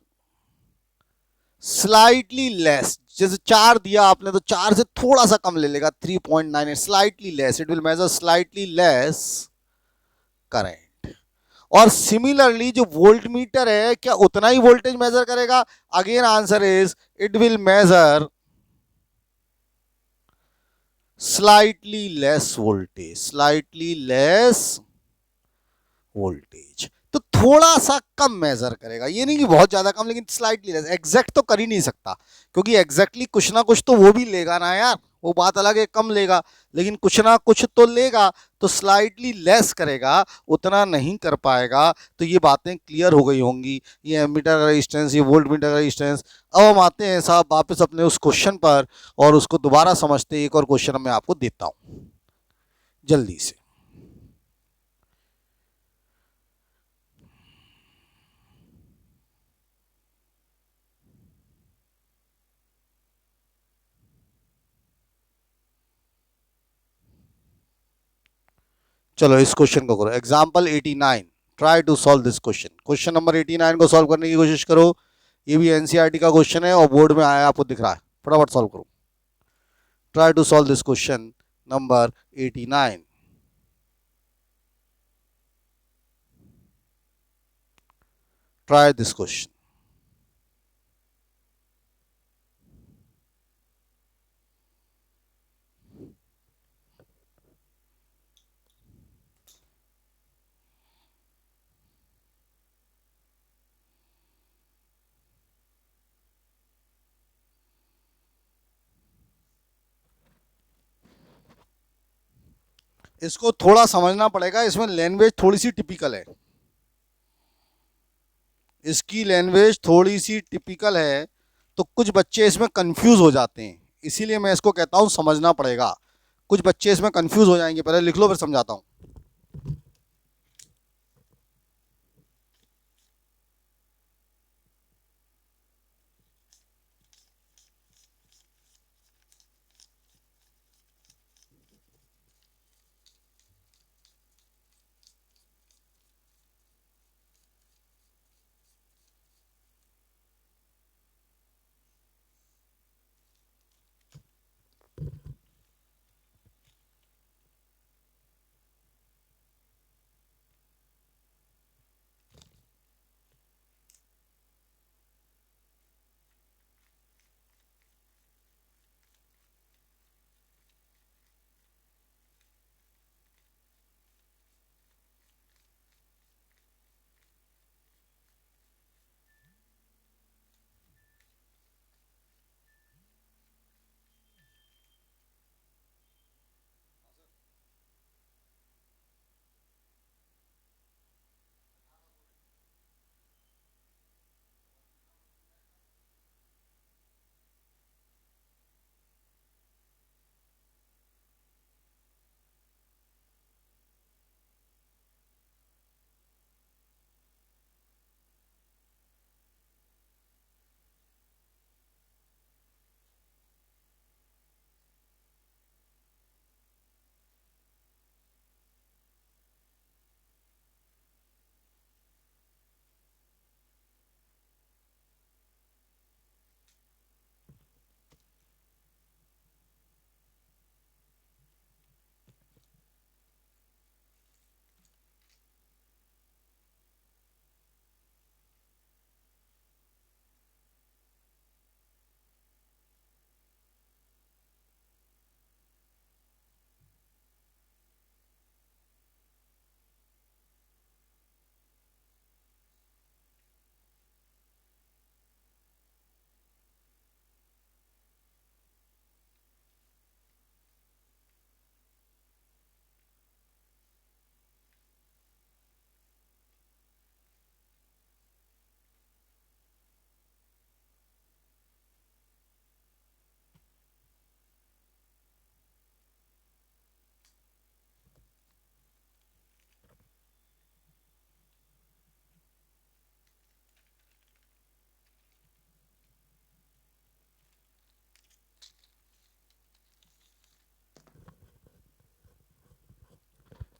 slightly less. जैसे 4 दिया आपने तो 4 से थोड़ा सा कम ले लेगा, 3.98। Slightly less, it will measure slightly less current. और सिमिलरली जो वोल्ट मीटर है, क्या उतना ही वोल्टेज मेजर करेगा? Again answer is it will measure slightly less voltage, slightly less voltage. तो थोड़ा सा कम मेजर करेगा, ये नहीं कि बहुत ज्यादा कम, लेकिन स्लाइटली लेस। एग्जैक्ट तो कर ही नहीं सकता, क्योंकि एग्जैक्टली कुछ ना कुछ तो वो भी लेगा ना यार, वो बात अलग है कम लेगा, लेकिन कुछ ना कुछ तो लेगा। तो स्लाइटली लेस करेगा, उतना नहीं कर पाएगा। तो ये बातें क्लियर हो गई होंगी, ये एमीटर का रेजिस्टेंस, ये वोल्ट मीटर का रेजिस्टेंस। अब हम आते हैं साहब वापस अपने उस क्वेश्चन पर, और उसको दोबारा समझते हैं। एक और क्वेश्चन मैं आपको देता हूं जल्दी से। चलो इस क्वेश्चन को करो, example 89। Try to solve this question. Question number 89 को सॉल्व करने की कोशिश करो। ये भी एनसीईआरटी का क्वेश्चन है और बोर्ड में आया आपको दिख रहा है, फटाफट सॉल्व करो। Try to solve this question number 89। Try this question. इसको थोड़ा समझना पड़ेगा, इसमें लैंग्वेज थोड़ी सी टिपिकल है, इसकी लैंग्वेज थोड़ी सी टिपिकल है। तो कुछ बच्चे इसमें कंफ्यूज हो जाते हैं, इसीलिए मैं इसको कहता हूं समझना पड़ेगा। कुछ बच्चे इसमें कंफ्यूज हो जाएंगे, पहले लिख लो फिर समझाता हूं।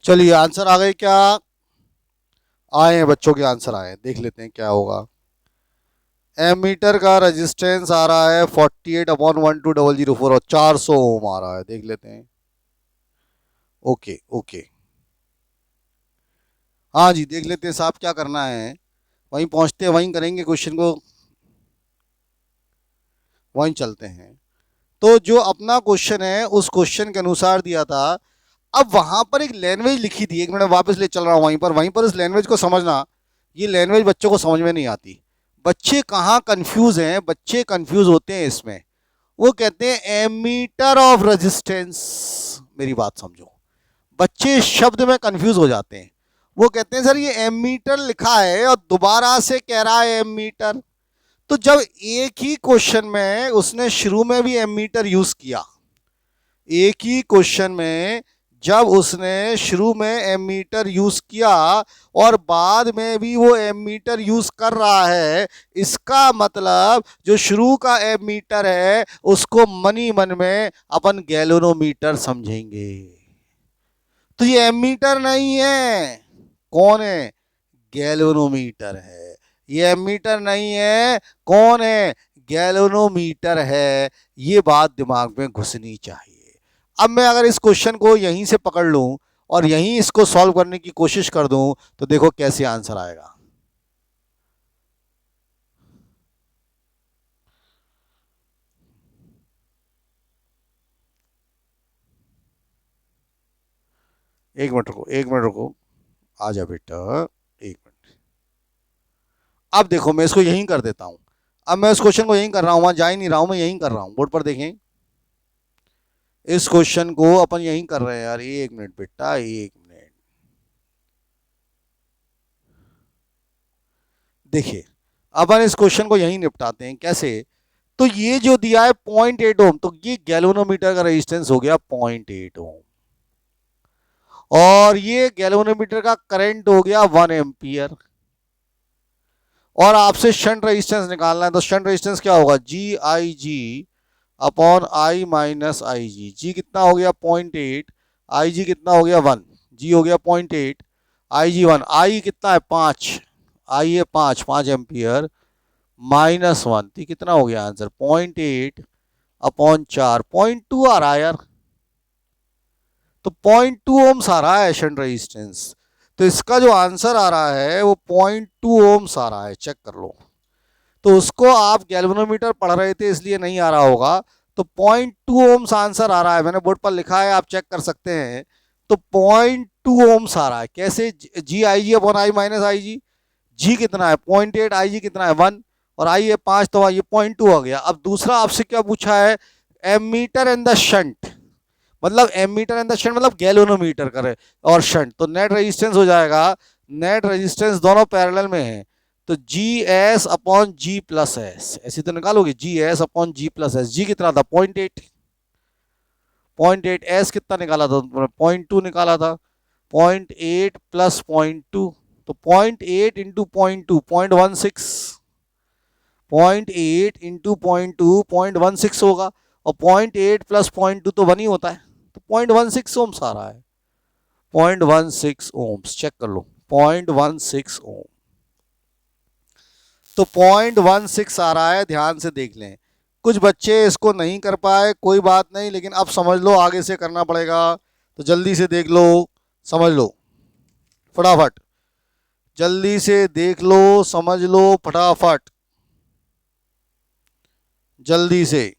चलिए आंसर आ गए क्या? आए हैं बच्चों के आंसर आए हैं, देख लेते हैं क्या होगा। एमीटर का रेजिस्टेंस आ रहा है 48/1204 और 400 ओम आ रहा है, देख लेते हैं। ओके ओके, हाँ जी देख लेते हैं साहब क्या करना है। वहीं पहुंचते हैं, वहीं करेंगे क्वेश्चन को, वहीं चलते हैं। तो जो अपना क्वेश्चन है उस क्वेश्चन के अनुसार दिया था। अब वहां पर एक लैंग्वेज लिखी थी, एक मिनट वापस ले चल रहा हूं वहीं पर इस लैंग्वेज को समझना। ये लैंग्वेज बच्चों को समझ में नहीं आती। बच्चे कहाँ कंफ्यूज हैं, बच्चे कंफ्यूज होते हैं इसमें। वो कहते हैं एमीटर ऑफ रेजिस्टेंस, मेरी बात समझो। बच्चे शब्द में कंफ्यूज हो जाते हैं। वो कहते हैं सर ये एमीटर लिखा है और दोबारा से कह रहा है एमीटर। तो जब एक ही क्वेश्चन में उसने शुरू में भी एमीटर यूज किया, एक ही क्वेश्चन में जब उसने शुरू में एमीटर यूज किया और बाद में भी वो एमीटर यूज कर रहा है, इसका मतलब जो शुरू का एमीटर है उसको मनी मन में अपन गैलोनोमीटर समझेंगे। तो ये एमीटर नहीं है, कौन है? गैलोनोमीटर है। ये एमीटर नहीं है, कौन है? गैलोनोमीटर है। ये बात दिमाग में घुसनी चाहिए। अब मैं अगर इस क्वेश्चन को यहीं से पकड़ लूं और यहीं इसको सॉल्व करने की कोशिश कर दूं तो देखो कैसे आंसर आएगा। एक मिनट रुको, एक मिनट रुको, आ जा बेटा, एक मिनट। अब देखो मैं इसको यहीं कर देता हूं। अब मैं इस क्वेश्चन को यहीं कर रहा हूं, वहां जा ही नहीं रहा हूं, मैं यहीं कर रहा हूं, बोर्ड पर देखें। इस क्वेश्चन को अपन यहीं कर रहे हैं यार, एक मिनट बेटा, एक मिनट। देखिए अपन इस क्वेश्चन को यहीं निपटाते हैं, कैसे? तो ये जो दिया है 0.8 ओम, तो ये गैल्वेनोमीटर का रेजिस्टेंस हो गया 0.8 ओम, और ये गैल्वेनोमीटर का करंट हो गया 1 एम्पियर। और आपसे शंट रेजिस्टेंस निकालना है, तो शंट रेजिस्टेंस क्या होगा? जी आई जी upon I minus I G. जी कितना हो गया? 0.8। आई जी कितना हो गया? 1। जी हो गया 0.8, आई जी 1। आई कितना है? 5। आई है 5 एम्पियर माइनस 1, तो कितना हो गया आंसर? 0.8/4, 0.2 आ रहा है यार। तो 0.2 ओम्स आ रहा है शंट रेजिस्टेंस। तो इसका जो आंसर आ रहा है वो 0.2 ओम्स आ रहा है, चेक कर लो। तो उसको आप गैल्वेनोमीटर पढ़ रहे थे इसलिए नहीं आ रहा होगा। तो 0.2 ओम्स आंसर आ रहा है, मैंने बोर्ड पर लिखा है, आप चेक कर सकते हैं। तो 0.2 ओम्स आ रहा है, कैसे? जी आई जी upon I minus I G. जी कितना है? 0.8। आई जी कितना है? 1। और आई है 5, तो ये 0.2 आ गया। अब दूसरा आपसे क्या पूछा है? एमीटर एंड द शंट, मतलब एमीटर एंड द शंट मतलब गैल्वेनोमीटर करे और शंट, तो नेट रेजिस्टेंस हो जाएगा। नेट रेजिस्टेंस दोनों पैरेलल में है, तो G S upon G plus S, ऐसी तो निकालोगे, G S upon G plus S. जी कितना था? 0.8। 0.8। एस कितना निकाला था? 0.2 निकाला था। 0.8 प्लस 0.2, तो 0.8 इंटू 0.2 0.16। 0.8 इंटू 0.2 0.16 होगा, और 0.8 प्लस 0.2 तो 1 ही होता है, तो 0.16 ओम्स आ रहा है। 0.16 ओम्स, चेक कर लो, 0.16 ओम। तो 0.16 आ रहा है, ध्यान से देख लें। कुछ बच्चे इसको नहीं कर पाए, कोई बात नहीं, लेकिन अब समझ लो, आगे से करना पड़ेगा। तो जल्दी से देख लो, समझ लो फटाफट, जल्दी से देख लो, समझ लो फटाफट, जल्दी से।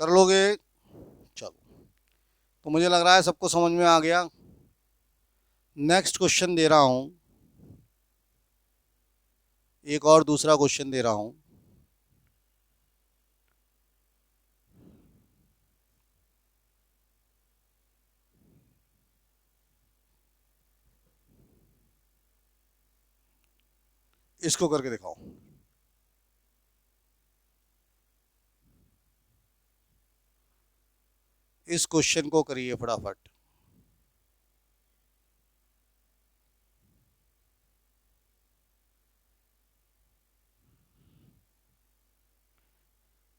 कर लोगे? चलो, तो मुझे लग रहा है सबको समझ में आ गया। नेक्स्ट क्वेश्चन दे रहा हूं, एक और दूसरा क्वेश्चन दे रहा हूं। इसको करके दिखाओ। इस क्वेश्चन को करिए फटाफट।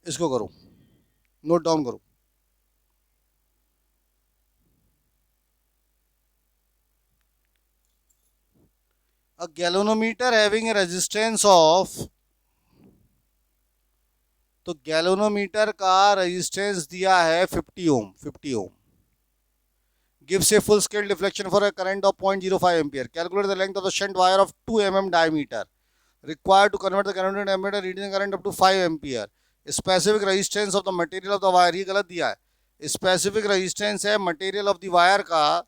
इसको करो, नोट डाउन करो। A galvanometer having a resistance of, तो गैल्वेनोमीटर का रेजिस्टेंस दिया है 50 ओम, 50 ओम। gives a full scale deflection for a current of 0.05 ampere. Calculate the length of the shunt wire of 2 mm diameter required to convert the current into ammeter reading current up to 5 ampere. Specific resistance of the material of the wire, ये गलत दिया है। Specific resistance है material of the wire का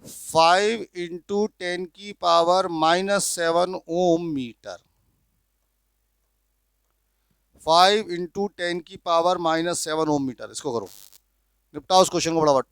5 into 10 की power -7 ओम metre. 5 into 10 की power -7 ओम metre. इसको करो, निपटाओ उस क्वेश्चन को फटाफट।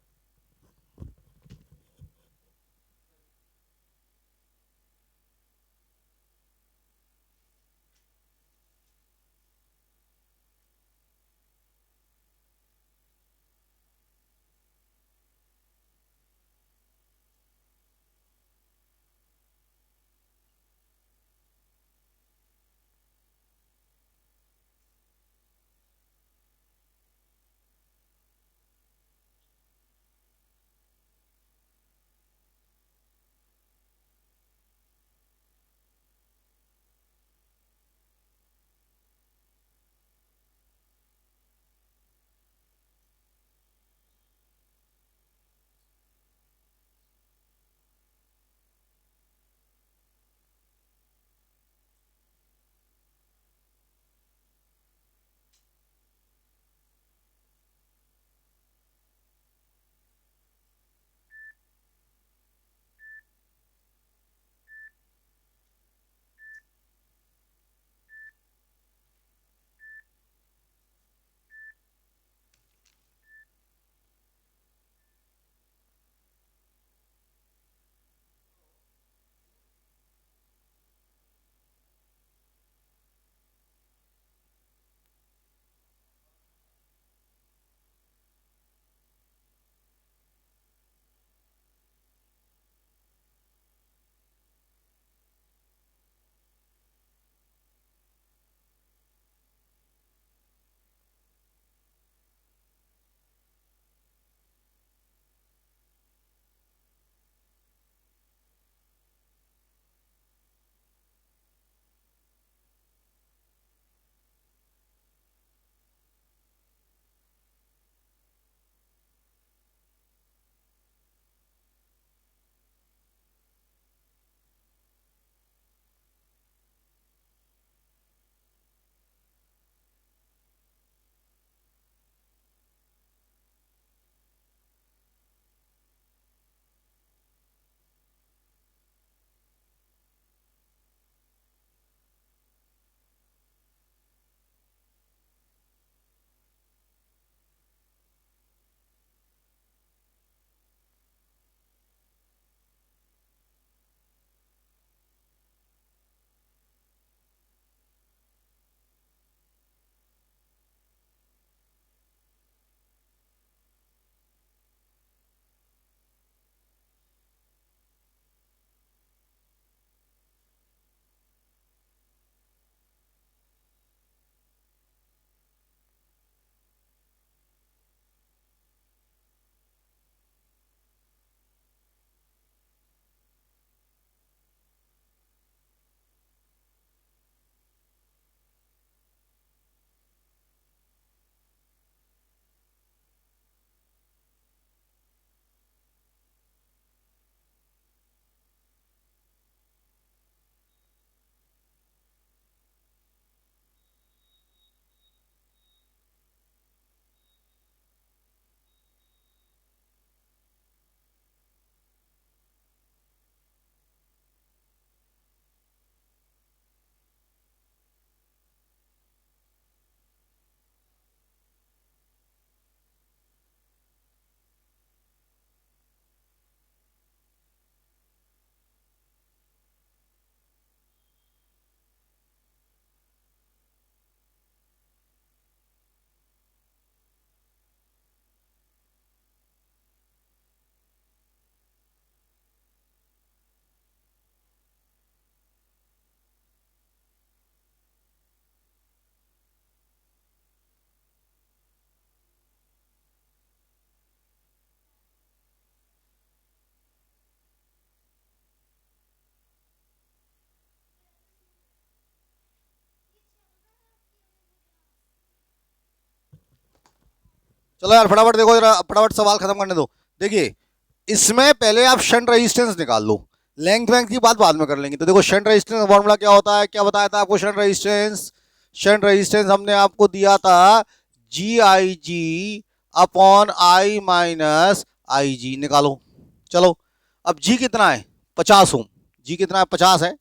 चलो यार फटाफट देखो जरा, फटाफट सवाल खत्म करने दो। देखिए इसमें पहले आप शंट रेजिस्टेंस निकाल लो, लेंथ वेंथ की बात बाद में कर लेंगे। तो देखो शंट रेजिस्टेंस का फॉर्मूला क्या होता है, क्या बताया था आपको शंट रेजिस्टेंस? शंट रेजिस्टेंस हमने आपको दिया था जी आई जी अपॉन आई माइनस आई जी, निकालो। चलो अब जी कितना है, 50 ओम। जी कितना है, 50 है,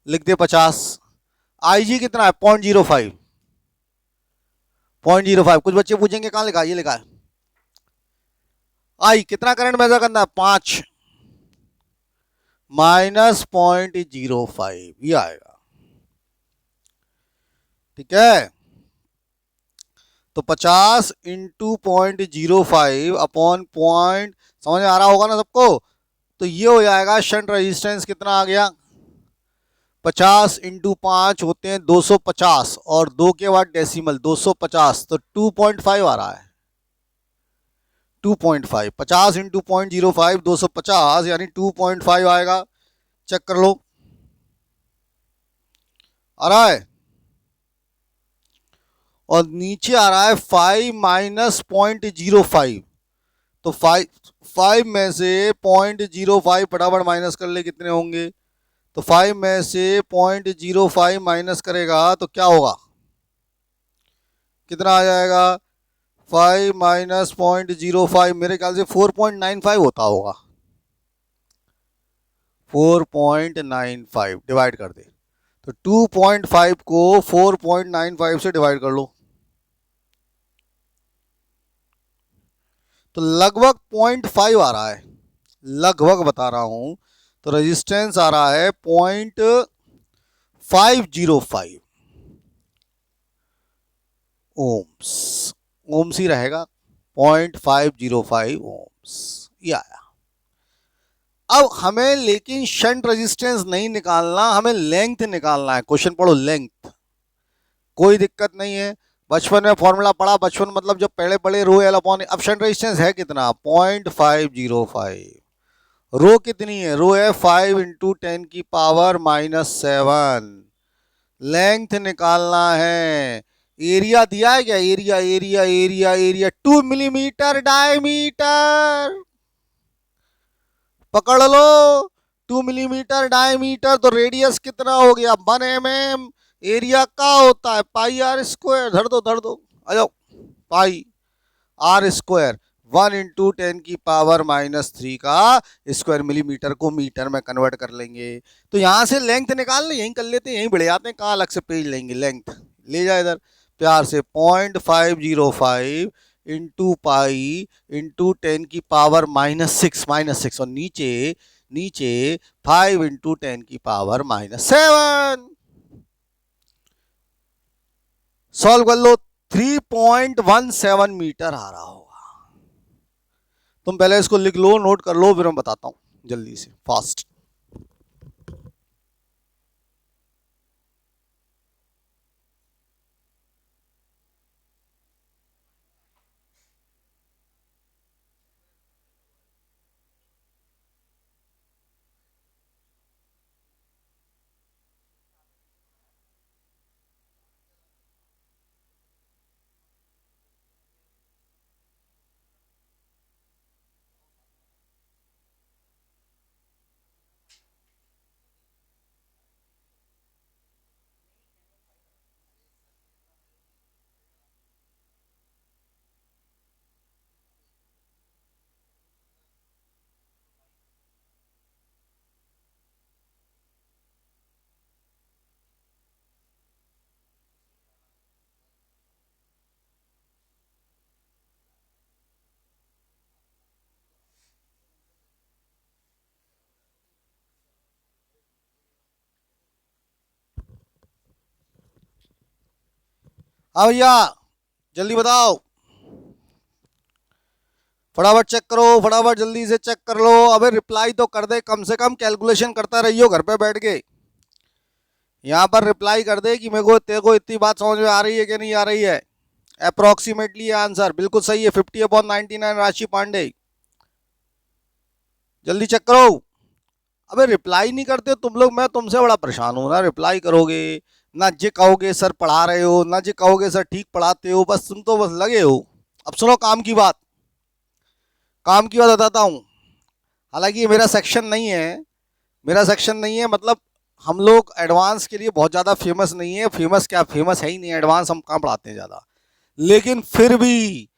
लिख दे 50। आई जी कितना है, 0.05, 0.05। कुछ बच्चे पूछेंगे कहां लिखा है, ये लिखा है। आई कितना करंट मेजर करना है, 5 माइनस 0.05, ये आएगा। ठीक है, तो 50 इंटू 0.05 अपॉन पॉइंट, समझ में आ रहा होगा ना सबको? तो ये हो जाएगा शंट रेजिस्टेंस कितना आ गया, 50 इंटू 5 होते हैं 250, और 2 के बाद डेसिमल 250, तो 2.5 आ रहा है। 2.5, 50 इंटू 0.05 250 यानी 2.5 आएगा। चेक कर लो, आ रहा है। और नीचे आ रहा है 5 माइनस 0.05, तो 5 में से 0.05 फटाफट माइनस कर ले, कितने होंगे? तो 5 में से 0.05 माइनस करेगा तो क्या होगा, कितना आ जाएगा? 5 माइनस 0.05 मेरे ख्याल से 4.95 होता होगा। 4.95 डिवाइड कर दे, तो 2.5 को 4.95 से डिवाइड कर लो, तो लगभग 0.5 आ रहा है, लगभग बता रहा हूं। तो रेजिस्टेंस आ रहा है 0.505 ओम्स, ओम्स ही रहेगा, 0.505 ओम्स, ये आया। अब हमें लेकिन शंट रेजिस्टेंस नहीं निकालना, हमें लेंथ निकालना है। क्वेश्चन पढ़ो, लेंथ, कोई दिक्कत नहीं है, बचपन में फॉर्मूला पढ़ा, बचपन मतलब जब पहले पढ़े रो एल अपॉन। अब शंट रेजिस्टेंस है कितना, 0.505, रो कितनी है, रो है 5 इंटू 10 की पावर -7। लेंथ निकालना है, एरिया दिया है क्या, area area area area 2 millimetre diameter, पकड़ लो 2 मिलीमीटर डायमीटर, तो रेडियस कितना हो गया 1 mm। एरिया का होता है पाई आर स्क्वायर, धर दो आ जाओ, पाई आर स्क्वायर 1 इंटू 10 की पावर -3 का स्क्वायर, मिलीमीटर को मीटर में कन्वर्ट कर लेंगे। तो यहां से लेंथ निकाल ले, यहीं कर लेते हैं, यहीं बढ़ जाते हैं, कहाँ अलग से पेज लेंगे। लेंथ ले जाए इधर प्यार से, 0.505 इंटू पाई इंटू 10 की पावर -6 और नीचे नीचे 5 इंटू 10 की पावर -7। सॉल्व कर लो, 3.17 मीटर आ रहा होगा। तुम पहले इसको लिख लो, नोट कर लो, फिर मैं बताता हूं जल्दी से, फास्ट। हाँ भैया जल्दी बताओ, फटाफट चेक करो, फटाफट जल्दी से चेक कर लो। अबे रिप्लाई तो कर दे, कम से कम कैलकुलेशन करता रहियो घर पे बैठ के। यहाँ पर रिप्लाई कर दे कि मेरे को, तेरे को इतनी बात समझ में आ रही है कि नहीं आ रही है। अप्रोक्सीमेटली आंसर बिल्कुल सही है, 50/99 राशि पांडे। जल्दी चेक करो। अबे रिप्लाई नहीं करते तुम लोग, मैं तुमसे बड़ा परेशान हूँ ना। रिप्लाई करोगे ना, जे कहोगे सर पढ़ा रहे हो, ना जे कहोगे सर ठीक पढ़ाते हो, बस तुम तो बस लगे हो अब सुनो काम की बात बताता हूँ। हालांकि ये मेरा सेक्शन नहीं है, मतलब हम लोग एडवांस के लिए बहुत ज़्यादा फेमस नहीं है। फेमस क्या, फेमस है ही नहीं, एडवांस हम कहाँ पढ़ाते हैं ज़्यादा। लेकिन फिर भी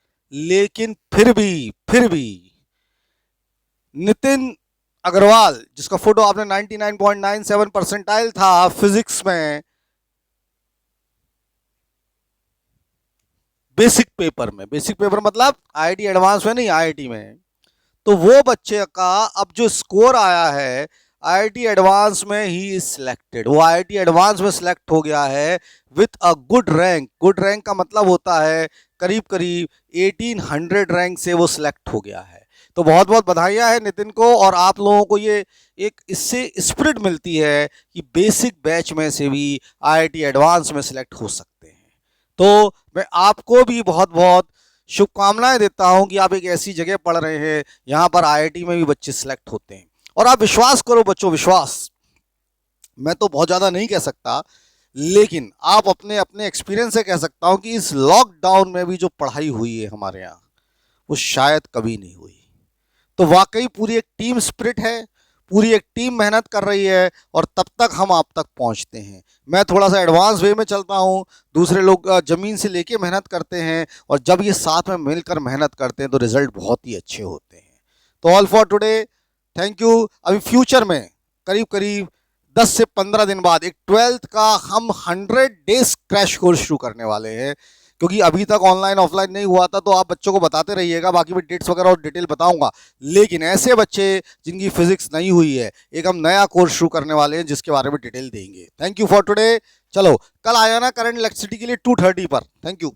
नितिन अग्रवाल, जिसका फोटो आपने 99.97 परसेंटाइल था फिजिक्स में, बेसिक पेपर मतलब आईआईटी एडवांस में नहीं, आईआईटी में। तो वो बच्चे का अब जो स्कोर आया है आईआईटी एडवांस में, ही इज सिलेक्टेड, वो आईआईटी एडवांस में सिलेक्ट हो गया है with a good rank. Good rank का मतलब होता है करीब करीब 1800 रैंक से वो सिलेक्ट हो गया है। तो बहुत बहुत बधाइयां है नितिन को, और आप लोगों को ये एक इससे स्पिरिट मिलती है कि बेसिक बैच में से भी आईआईटी एडवांस में सिलेक्ट हो सकते हैं। तो मैं आपको भी बहुत बहुत शुभकामनाएं देता हूं कि आप एक ऐसी जगह पढ़ रहे हैं यहां पर आईआईटी में भी बच्चे सिलेक्ट होते हैं। और आप विश्वास करो बच्चों, विश्वास मैं तो बहुत ज़्यादा नहीं कह सकता, लेकिन आप अपने अपने एक्सपीरियंस से कह सकता हूं कि इस लॉकडाउन में भी जो पढ़ाई हुई है हमारे यहाँ, वो शायद कभी नहीं हुई। तो वाकई पूरी एक टीम स्पिरिट है, पूरी एक टीम मेहनत कर रही है, और तब तक हम आप तक पहुंचते हैं। मैं थोड़ा सा एडवांस वे में चलता हूं, दूसरे लोग ज़मीन से लेके मेहनत करते हैं, और जब ये साथ में मिलकर मेहनत करते हैं तो रिजल्ट बहुत ही अच्छे होते हैं। तो all for today, thank you. अभी फ्यूचर में करीब करीब 10 से 15 दिन बाद एक 12th का हम 100 डेज क्रैश कोर्स शुरू करने वाले हैं, क्योंकि अभी तक ऑनलाइन ऑफलाइन नहीं हुआ था। तो आप बच्चों को बताते रहिएगा, बाकी मैं डेट्स वगैरह और डिटेल बताऊंगा। लेकिन ऐसे बच्चे जिनकी फिजिक्स नहीं हुई है, एक हम नया कोर्स शुरू करने वाले हैं जिसके बारे में डिटेल देंगे। Thank you for today. चलो कल आ जाना करंट इलेक्ट्रिसिटी के लिए 2:30 पर। Thank you.